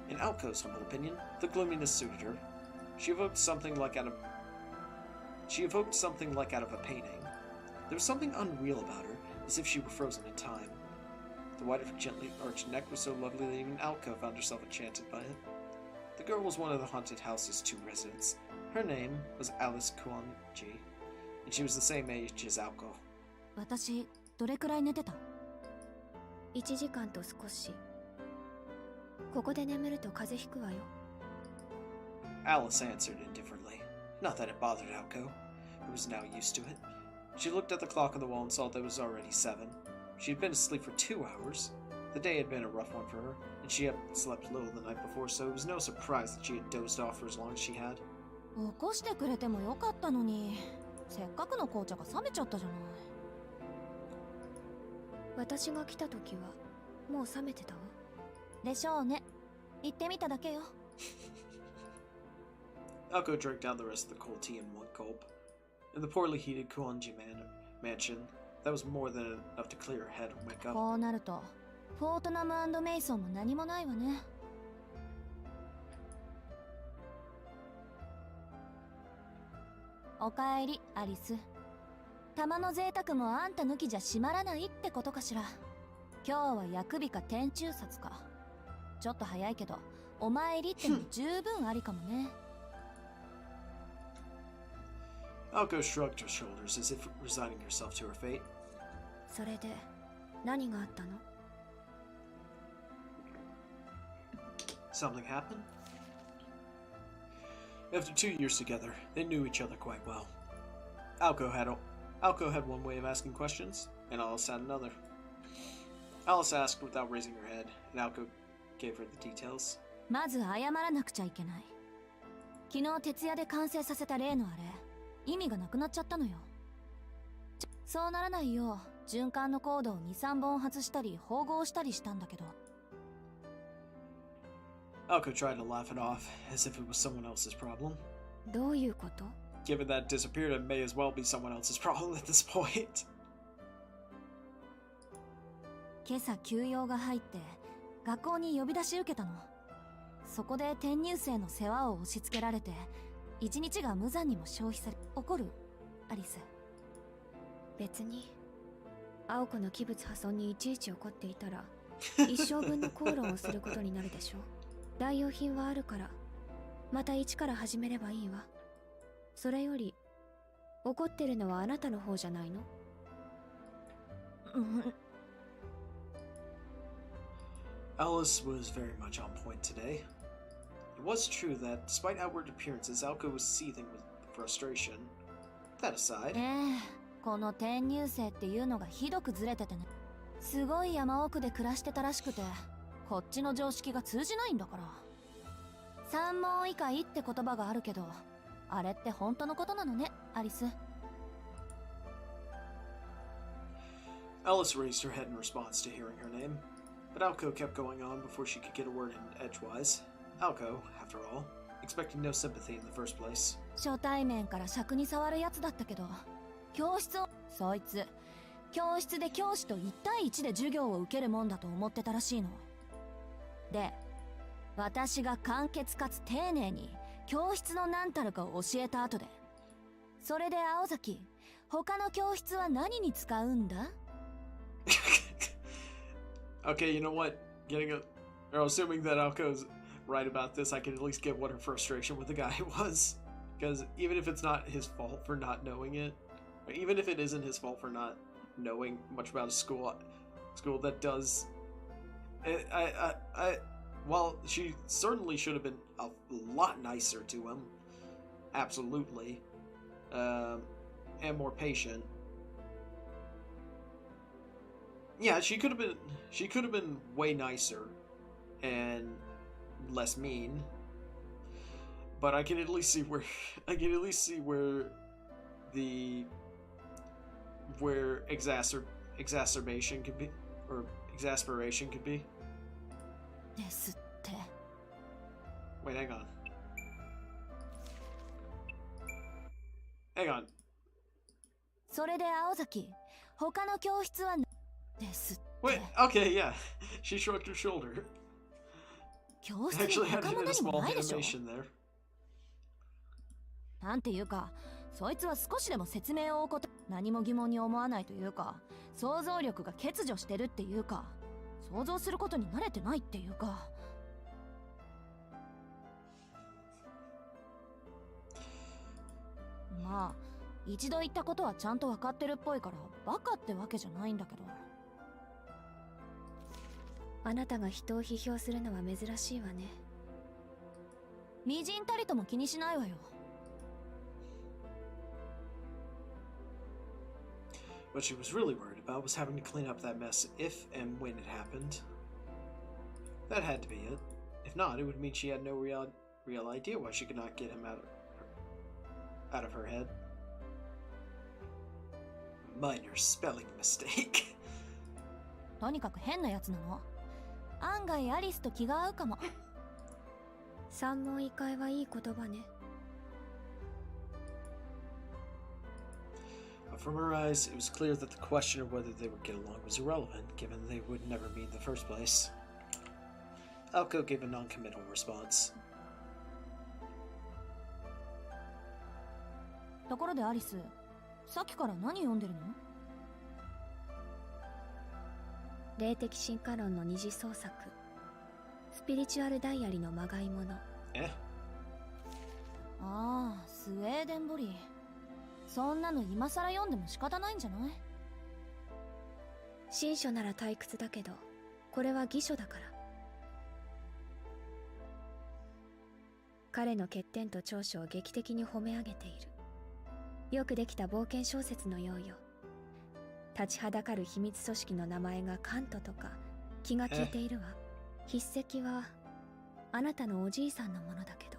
In Alco's humble opinion, the gloominess suited her. She evoked something like out of a painting. There was something unreal about her, as if she were frozen in time. The white of her gently arched neck was so lovely that even Alco found herself enchanted by it. The girl was one of the haunted house's 2 residents. Her name was Alice Kuanji, and she was the same age as Alco. 私、どれくらい寝てた？ 1時間と少し。ここで眠ると風邪ひくわよ。 Alice answered indifferently. Not that it bothered Alco, who was now used to it. She looked at the clock on the wall and saw that it was already 7. She had been asleep for 2 hours. The day had been a rough one for her, and she had slept little the night before, so it was no surprise that she had dozed off for as long as she had. 起こしてくれてもよかったのに、せっかくの紅茶が冷めちゃったじゃない。私が来た時はもう冷めてたわ。でしょうね。行ってみただけよ。Alko drank down the rest of the cold tea in one gulp. In the poorly heated Kuonji mansion, that was more than enough to clear her head and wake up. こうなると、フォートナム&メイソンも何もないわね。おかえり、アリス。玉の贅沢もあんた抜きじゃ閉まらないってことかしら。今日は薬日か天中殺か。ちょっと早いけど、お参りってのも十分ありかもね。Alko shrugged her shoulders as if resigning herself to her fate. それで何があったの？ Something happened? After 2 years together, they knew each other quite well. Alko had one way of asking questions, and Alice had another. Alice asked without raising her head, and Alko gave her the details. まず謝らなくちゃいけない。昨日徹夜で完成させた例のあれ、意味がなくなっちゃったのよ。そうならないよう、循環のコードを2、3本外したり縫合したりしたんだけど。Alko tried to laugh it off, as if it was someone else's problem. どういうこと？ Given that it disappeared, it may as well be someone else's problem at this point. 今朝休養が入って学校に呼び出し受けたの。そこで転入生の世話を押し付けられて一日が無残にも消費され。怒る？アリス。別に青子の器物破損にいちいち怒っていたら一生分の口論をすることになるでしょ。代用品はあるからまた一から始めればいいわ。それより怒ってるのはあなたの方じゃないの？Alice was very much on point today. It was true that, despite outward appearances, Alko was seething with frustration. That aside, この転入生っていうのがひどくずれててね。すごい山奥で暮らしてたらしくて、こっちの常識が通じないんだから。三問以下って言葉があるけど、あれって本当のことなのね、アリス。Alice raised her head in response to hearing her name, but Alko kept going on before she could get a word in edgewise. Alko, after all, expected no sympathy in the first place. 初対面から尺に触るやつだったけど、教室を、そいつ、教室で教師と1対1で授業を受けるもんだと思ってたらしいの。で、私が簡潔かつ丁寧に教室の何たるかを教えた後で、それで青崎、他の教室は何に使うんだ？ Okay, you know what? Assuming that Alko's right about this, I can at least get what her frustration with the guy was. Because even if it's not his fault for not knowing it, or even if it isn't his fault for not knowing much about a school that does... Well, she certainly should have been a lot nicer to him. Absolutely. And more patient. Yeah, she could have been way nicer and less mean. But I can at least see where exacerbation could be, or exasperation could be. ですって。Wait, hang on. Hang on. それで青崎、他の教室はですって。Wait, okay, yeah. She shrugged her shoulder. 教室 Actually に had 他 to も hit a 何も small ないでしょ。 animation there. なんていうか、そいつは少しでも説明を何も疑問に思わないというか、想像力が欠如してるっていうか、想像することに慣れてないっていうか。まあ、一度言ったことはちゃんと分かってるっぽいからバカってわけじゃないんだけど。あなたが人を批評するのは珍しいわね。みじんたりとも気にしないわよ。What she was really worried about was having to clean up that mess if and when it happened. That had to be it. If not, it would mean she had no real idea why she could not get him out of her head. Minor spelling mistake. とにかく変なやつなの。案外アリスと気が合うかも。三問一回はいい言葉ね。From her eyes, it was clear that the question of whether they would get along was irrelevant, given they would never meet in the first place. Alco gave a non-committal response. ところでアリス、さっきから何読んでるの？霊的進化論の二次創作、スピリチュアルダイアリのまがいもの。ああ、スウェーデンボリー。そんなの今更読んでも仕方ないんじゃない？新書なら退屈だけど、これは偽書だから。彼の欠点と長所を劇的に褒め上げている。よくできた冒険小説のようよ。立ちはだかる秘密組織の名前がカントとか気が利いているわ。筆跡はあなたのおじいさんのものだけど。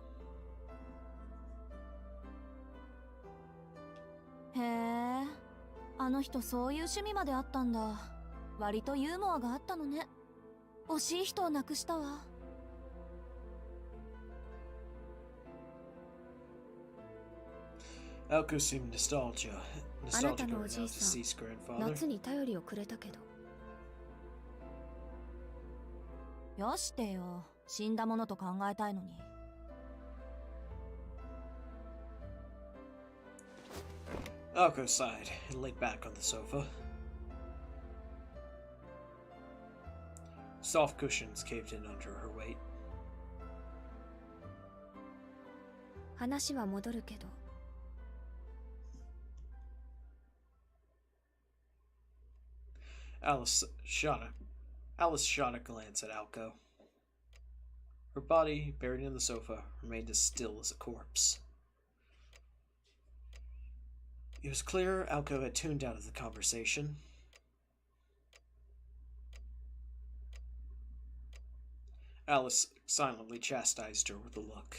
へえ、あの人そういう趣味まであったんだ。割とユーモアがあったのね。惜しい人を亡くしたわ。Alco seemed nostalgic あなた over のお now じい to さん、 deceased grandfather. 夏に頼りをくれたけど。よしてよ、死んだものと考えたいのに。Alco sighed and lay back on the sofa. Soft cushions caved in under her weight. 話は戻るけど。Alice shot a glance at Alco. Her body, buried in the sofa, remained as still as a corpse. It was clear Alco had tuned out of the conversation. Alice silently chastised her with a look.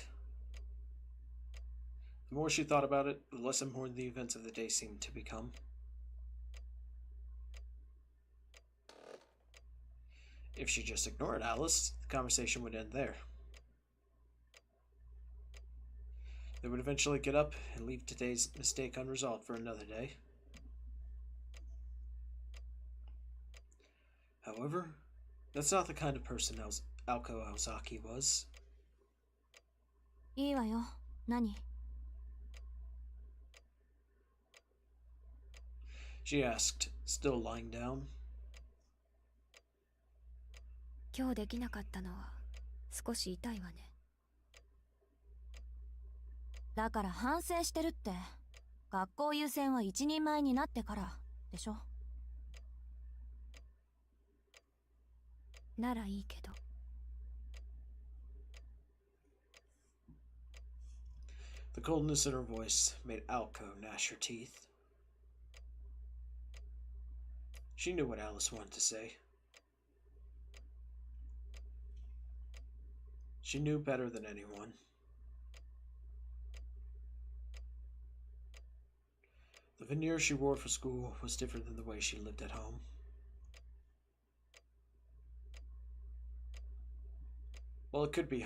The more she thought about it, the less important the events of the day seemed to become. If she just ignored Alice, the conversation would end there. They would eventually get up and leave today's mistake unresolved for another day. However, that's not the kind of person Alco Aozaki was. いいわよ。何？ She asked, still lying down. 今日できなかったのは少し痛いわね。だから反省してるって。学校優先は一人前になってからでしょ。ならいいけど。The coldness in her voice made Alco gnash her teeth. She knew what Alice wanted to say. She knew better than anyone. The veneer she wore for school was different than the way she lived at home. While it could be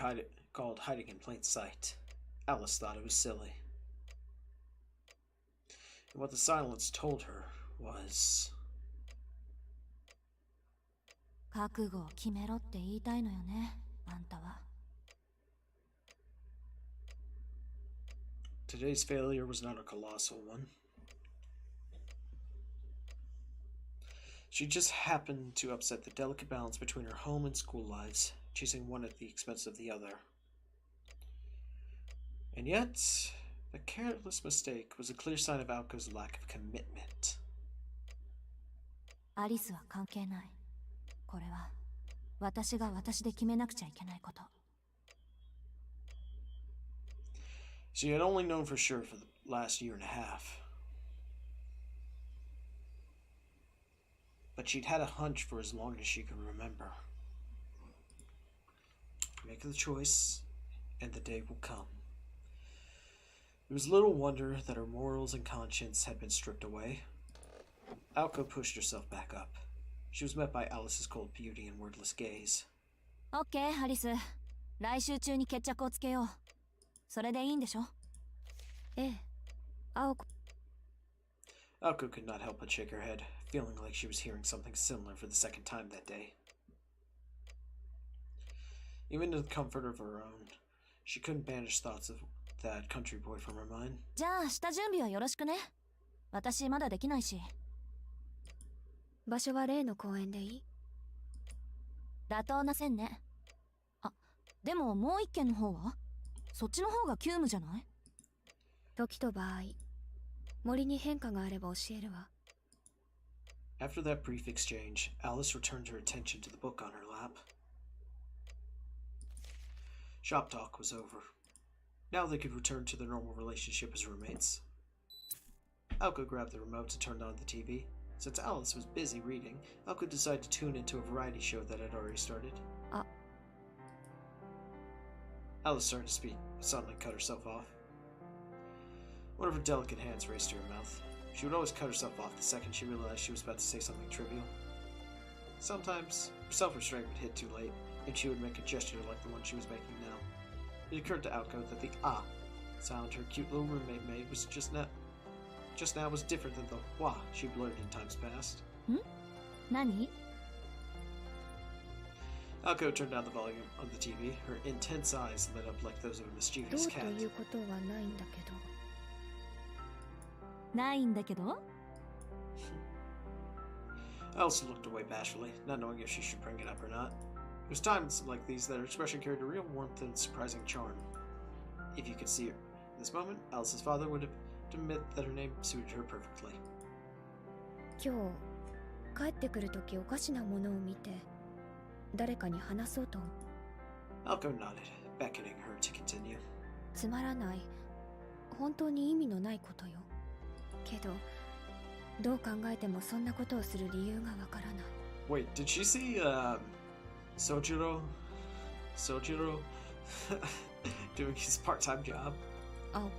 called hiding in plain sight, Alice thought it was silly. And what the silence told her was... 覚悟を決めろって言いたいのよね、あんたは。Today's failure was not a colossal one. She just happened to upset the delicate balance between her home and school lives, choosing one at the expense of the other. And yet, the careless mistake was a clear sign of Alco's lack of commitment. アリスは関係ない。これは私が私で決めなくちゃいけないこと。She had only known for sure for the last year and a half. But she'd had a hunch for as long as she could remember. make the choice, and the day will come. It was little wonder that her morals and conscience had been stripped away. Aoko pushed herself back up. She was met by Alice's cold beauty and wordless gaze. オッケー、アリス。来週中に決着をつけよう。それでいいんでしょ？ええ。青子。Aoko could not help but shake her head, feeling like she was hearing something similar for the second time that day. Even in the comfort of her own, she couldn't banish thoughts of that country boy from her mind. じゃあ、下準備はよろしくね。私まだできないし。場所は例の公園でいい？妥当な線ね。あ、でももう一軒の方は？そっちの方が急務じゃない？時と場合、森に変化があれば教えるわ。After that brief exchange, Alice returned her attention to the book on her lap. Shop talk was over. Now they could return to their normal relationship as roommates. Aoko grabbed the remote to turn on the TV. Since Alice was busy reading, Aoko decided to tune into a variety show that had already started. Alice started to speak, but suddenly cut herself off. One of her delicate hands raced to her mouth. She would always cut herself off the second she realized she was about to say something trivial. Sometimes, her self-restraint would hit too late, and she would make a gesture like the one she was making now. It occurred to Aoko that the "ah" sound her cute little roommate made was just now was different than the "wah" she blurted in times past. 何？ Aoko turned down the volume on the TV. Her intense eyes lit up like those of a ど mischievous うと cat. いうことはないんだけど。ないんだけど？ Alice looked away bashfully, not knowing if she should bring it up or not. It was times like these that her expression carried a real warmth and surprising charm. If you could see her. In this moment, Alice's father would have to admit that her name suited her perfectly. 今日帰ってくるときおかしなものを見て誰かに話そうと思う。 Aoko nodded, beckoning her to continue. つまらない本当に意味のないことよ。けどどう考えてもそんなことをする理由がわからない。 Wait, did she see, Sojiro doing his part-time job? 青子、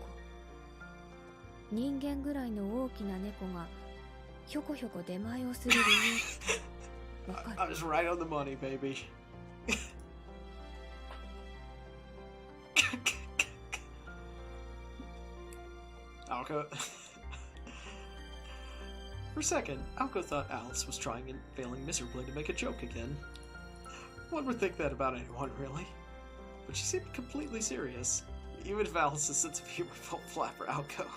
人間ぐらいの大きな猫がひょこひょこ出前をする理由ってわか I る？ was right on the money, baby. Aoko. For a second, Aoko thought Alice was trying and failing miserably to make a joke again. One would think that about anyone, really. But she seemed completely serious. Even if Alice's sense of humor fell flat for Aoko,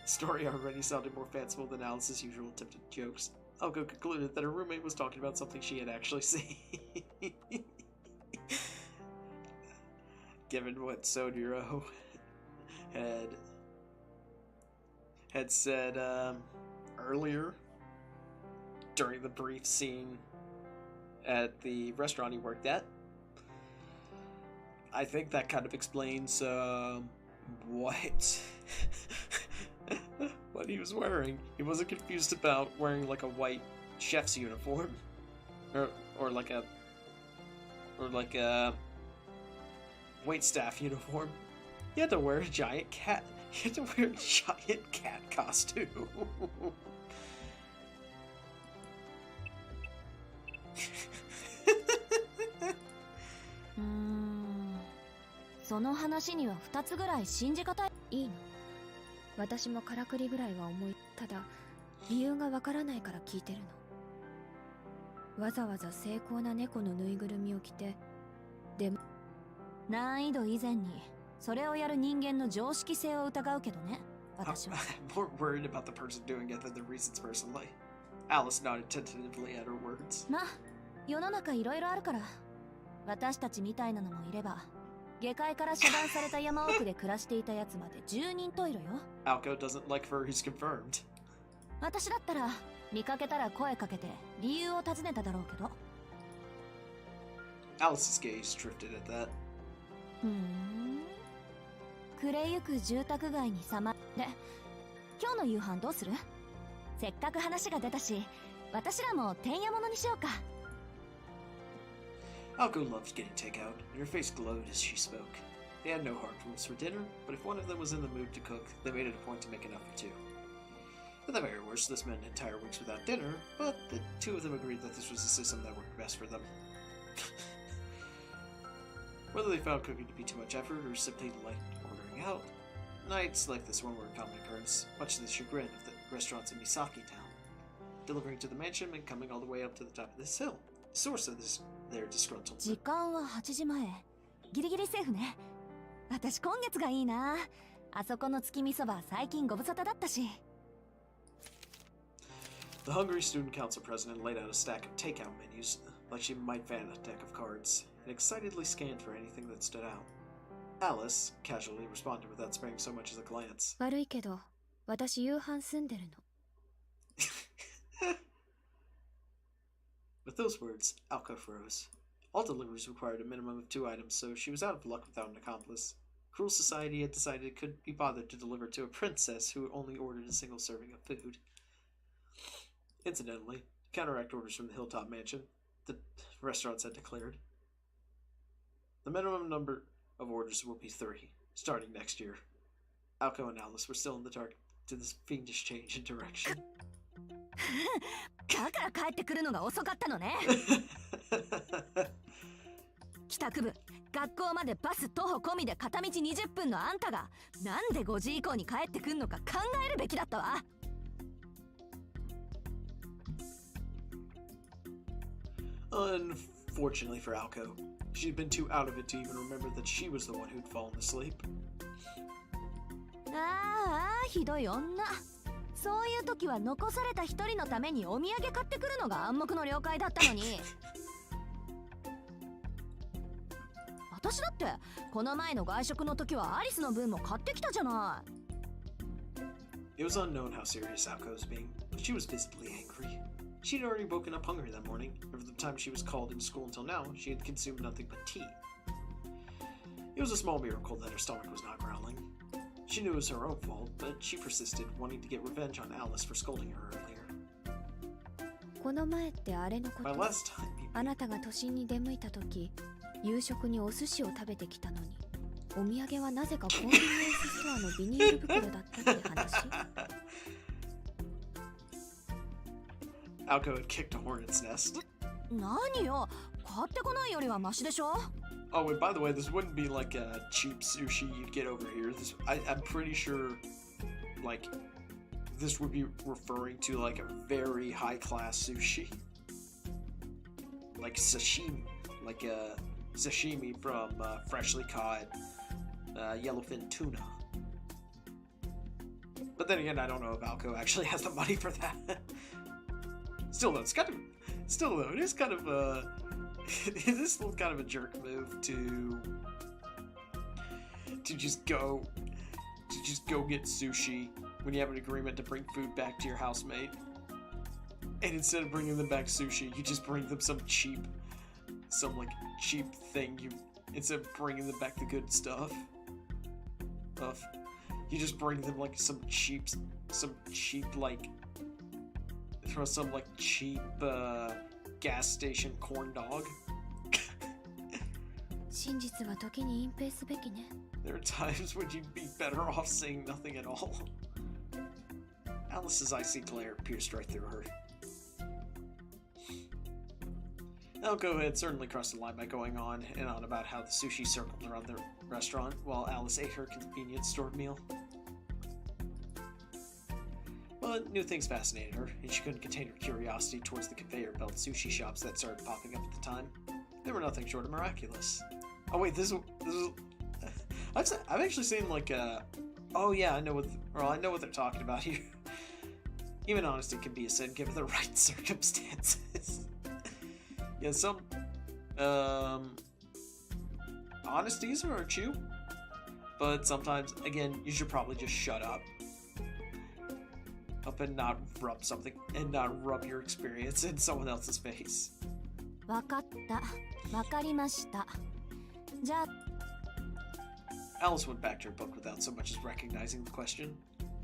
the story already sounded more fanciful than Alice's usual attempted jokes. Aoko concluded that her roommate was talking about something she had actually seen. Given what Sojiro had said earlier during the brief scene at the restaurant he worked at, I think that kind of explains what what he was wearing. He wasn't confused about wearing like a white chef's uniform or like a waitstaff uniform. He had to wear a giant cat. He had to wear a giant cat costume. ?その話には2つぐらい信じがたい。いいの。私もからくりぐらいは思い、ただ理由がわからないから聞いてるの。わざわざ精巧な猫のぬいぐるみを着て、でも難易度以前にそれをやる人間の常識性を疑うけどね、私は。I'm more worried about the person doing it than the reasons personally. Alice nodded tentatively at her words. まあ、世の中いろいろあるから、私たちみたいなのもいれば、下界から遮断された山奥で暮らしていたやつまで10人といろよ。Aoko doesn't like furries confirmed. 私だったら見かけたら声かけて理由を尋ねただろうけど。Alice's gaze drifted at that. 暮れゆく住宅街にさまで、今日の夕飯どうする？せっかく話が出たし、私らもてんやものにしようか。Alko loved getting takeout, and her face glowed as she spoke. They had no hard rules for dinner, but if one of them was in the mood to cook, they made it a point to make enough for two. At the very worst, this meant entire weeks without dinner, but the two of them agreed that this was a system that worked best for them. Whether they found cooking to be too much effort or simply liked ordering out, nights like this one were a common occurrence, much to the chagrin of the restaurants in Misaki Town. Delivering to the mansion meant coming all the way up to the top of this hill, the source of their disgruntlement. 時間は8時前。ギリギリセーフね。私今月がいいな。あそこの月見そば最近ご無沙汰だったし。The Hungry Student Council president laid out a stack of takeout menus, like she might fan a deck of cards, and excitedly scanned for anything that stood out. Alice casually responded without sparing so much as a glance. 悪いけど、私夕飯済んでるの。With those words, Alko froze. All deliveries required a minimum of 2 items, so she was out of luck without an accomplice. Cruel Society had decided it couldn't be bothered to deliver to a princess who only ordered a single serving of food. Incidentally, to counteract orders from the Hilltop Mansion, the restaurants had declared, the minimum number of orders will be 3, starting next year. Alko and Alice were still in the dark to this fiendish change in direction. だから帰ってくるのが遅かったのね。帰宅部、学校までバス徒歩込みで片道20分のあんたがなんで5時以降に帰ってくんのか考えるべきだったわ。Unfortunately for Alko, she'd been too out of it to even remember that she was the one who'd fallen asleep. ああ、ひどい女。そういう時は残された一人のためにお土産買ってくるのが暗黙の了解だったのに。私だってこの前の外食の時はアリスの分も買ってきたじゃない。It was unknown how serious Alko was being, but she was visibly angry. She'd already woken up hungry that morning, and from the time she was called into school until now, she had consumed nothing but tea. It was a small miracle that her stomach was not growling. She knew it was her own fault, but she persisted, wanting to get revenge on Alice for scolding her earlier. この前ってあれのこ My と。 last time, あなたが都心に出向いた時、夕食にお寿司を食べてきたのに、お土産はなぜかコンビニエンスストアのビニール袋だったって話。Alko had kicked a hornet's nest. 何よ、買ってこないよりはマシでしょ。 Oh, and by the way, this wouldn't be like a cheap sushi you'd get over here. I'm pretty sure, like, this would be referring to like a very high-class sushi, like sashimi, like a sashimi from freshly caught yellowfin tuna. But then again, I don't know if Alko actually has the money for that. Still though, it is kind of it is still kind of a jerk move to just go get sushi when you have an agreement to bring food back to your housemate, and instead of bringing them back sushi, you just bring them some cheap thing. Instead of bringing them back the good stuff, you just bring them like some cheap like throw some like cheap gas station corn dog. 真実は時に隠蔽すべきね。 There are times when you'd be better off saying nothing at all. Alice's icy glare pierced right through her. Alko had certainly crossed the line by going on and on about how the sushi circled around the restaurant while Alice ate her convenience store meal. But new things fascinated her, and she couldn't contain her curiosity towards the conveyor belt sushi shops that started popping up at the time. They were nothing short of miraculous. Oh wait, this is I've actually seen like oh yeah, I know what they're talking about here. Even honesty can be a sin given the right circumstances. Yeah, some honesty is a virtue, but sometimes again you should probably just shut up and not rub your experience in someone else's face. わかった。わかりました。じゃあ Alice went back to her book without so much as recognizing the question.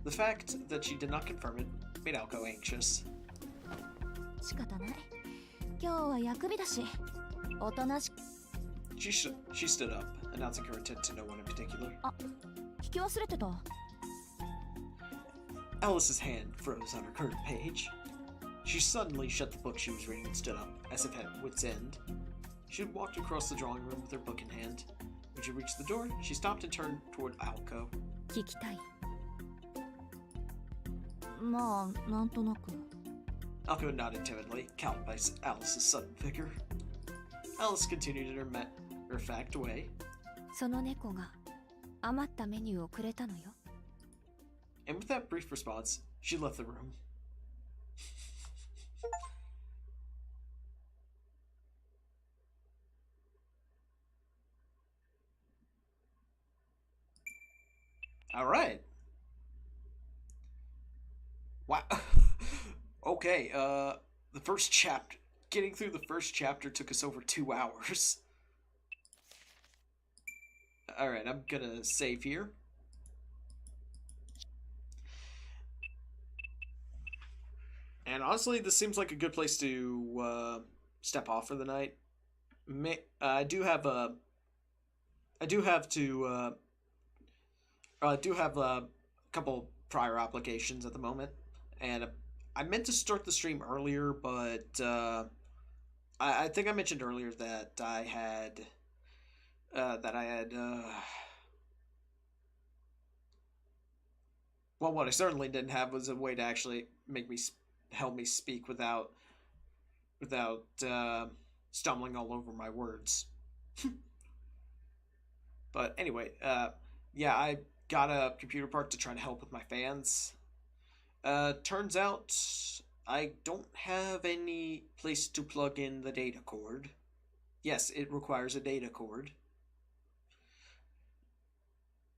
The fact that she did not confirm it made Alko anxious. 仕方ない。今日は薬日だし。おとなしく。 She stood up, announcing her intent to no one in particular. 引き忘れてた。 Alice's hand froze on her current page. She suddenly shut the book she was reading and stood up, as if at wit's end. She had walked across the drawing room with her book in hand. When she reached the door, she stopped and turned toward Alco. 聞きたい。まあ、なんとなく。 Alco nodded timidly, cowed by Alice's sudden vigor. Alice continued in her fact way. その猫が余ったメニューをくれたのよ。 And with that brief response, she left the room. All right. Wow. Okay, the first chapter, getting through the first chapter took us over 2 hours. All right, I'm gonna save here. And honestly, this seems like a good place to step off for the night. I do have a couple prior obligations at the moment, and I meant to start the stream earlier, but I think I mentioned earlier that I had well, what I certainly didn't have was a way to actually help me speak without stumbling all over my words. But anyway, yeah, I got a computer part to try to help with my fans. Turns out I don't have any place to plug in the data cord. Yes, it requires a data cord.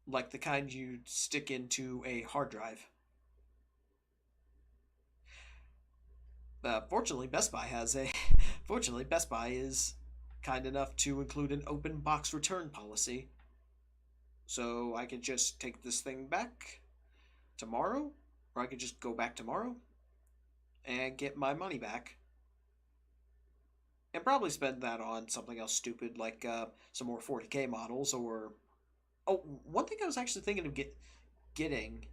Like the kind you stick into a hard drive. Fortunately, Best Buy is kind enough to include an open box return policy. So I could just take this thing back tomorrow, or I could just go back tomorrow and get my money back. And probably spend that on something else stupid, like some more 40K models, or... Oh, one thing I was actually thinking of getting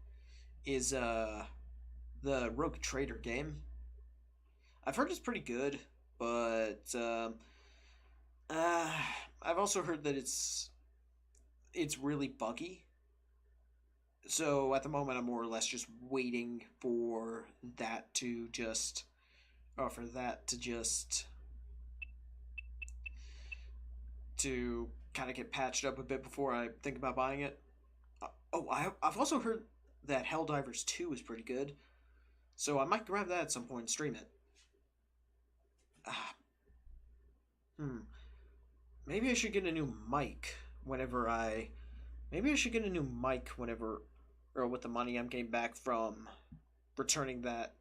is the Rogue Trader game. I've heard it's pretty good, but I've also heard that it's really buggy. So at the moment, I'm more or less just waiting for that to just to kind of get patched up a bit before I think about buying it. I've also heard that Helldivers 2 is pretty good, so I might grab that at some point and stream it. Maybe I should get a new mic whenever or with the money I'm getting back from returning that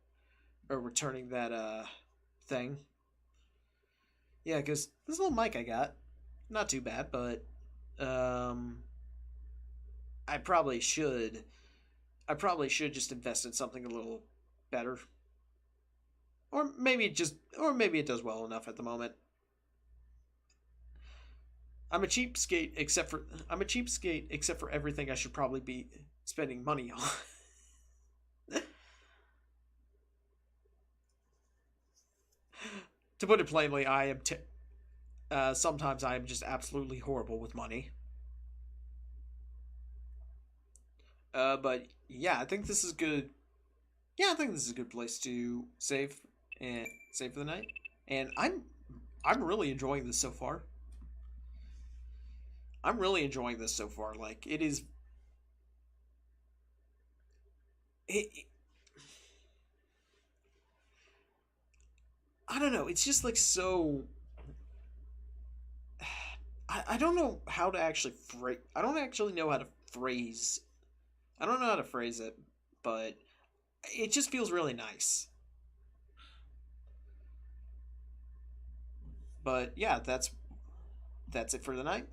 thing. Yeah, because this little mic I got, not too bad, but I probably should just invest in something a little better. Or maybe it does well enough at the moment. I'm a cheapskate except for everything I should probably be spending money on. To put it plainly, sometimes I am just absolutely horrible with money. But yeah, I think this is good. Yeah, I think this is a good place to save for the night. And I'm really enjoying this so far. Like, it is... I don't know, it's just like so... I don't know how to actually phrase... I don't know how to phrase it, but it just feels really nice. But yeah, that's it for the night.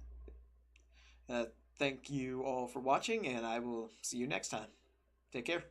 Thank you all for watching, and I will see you next time. Take care.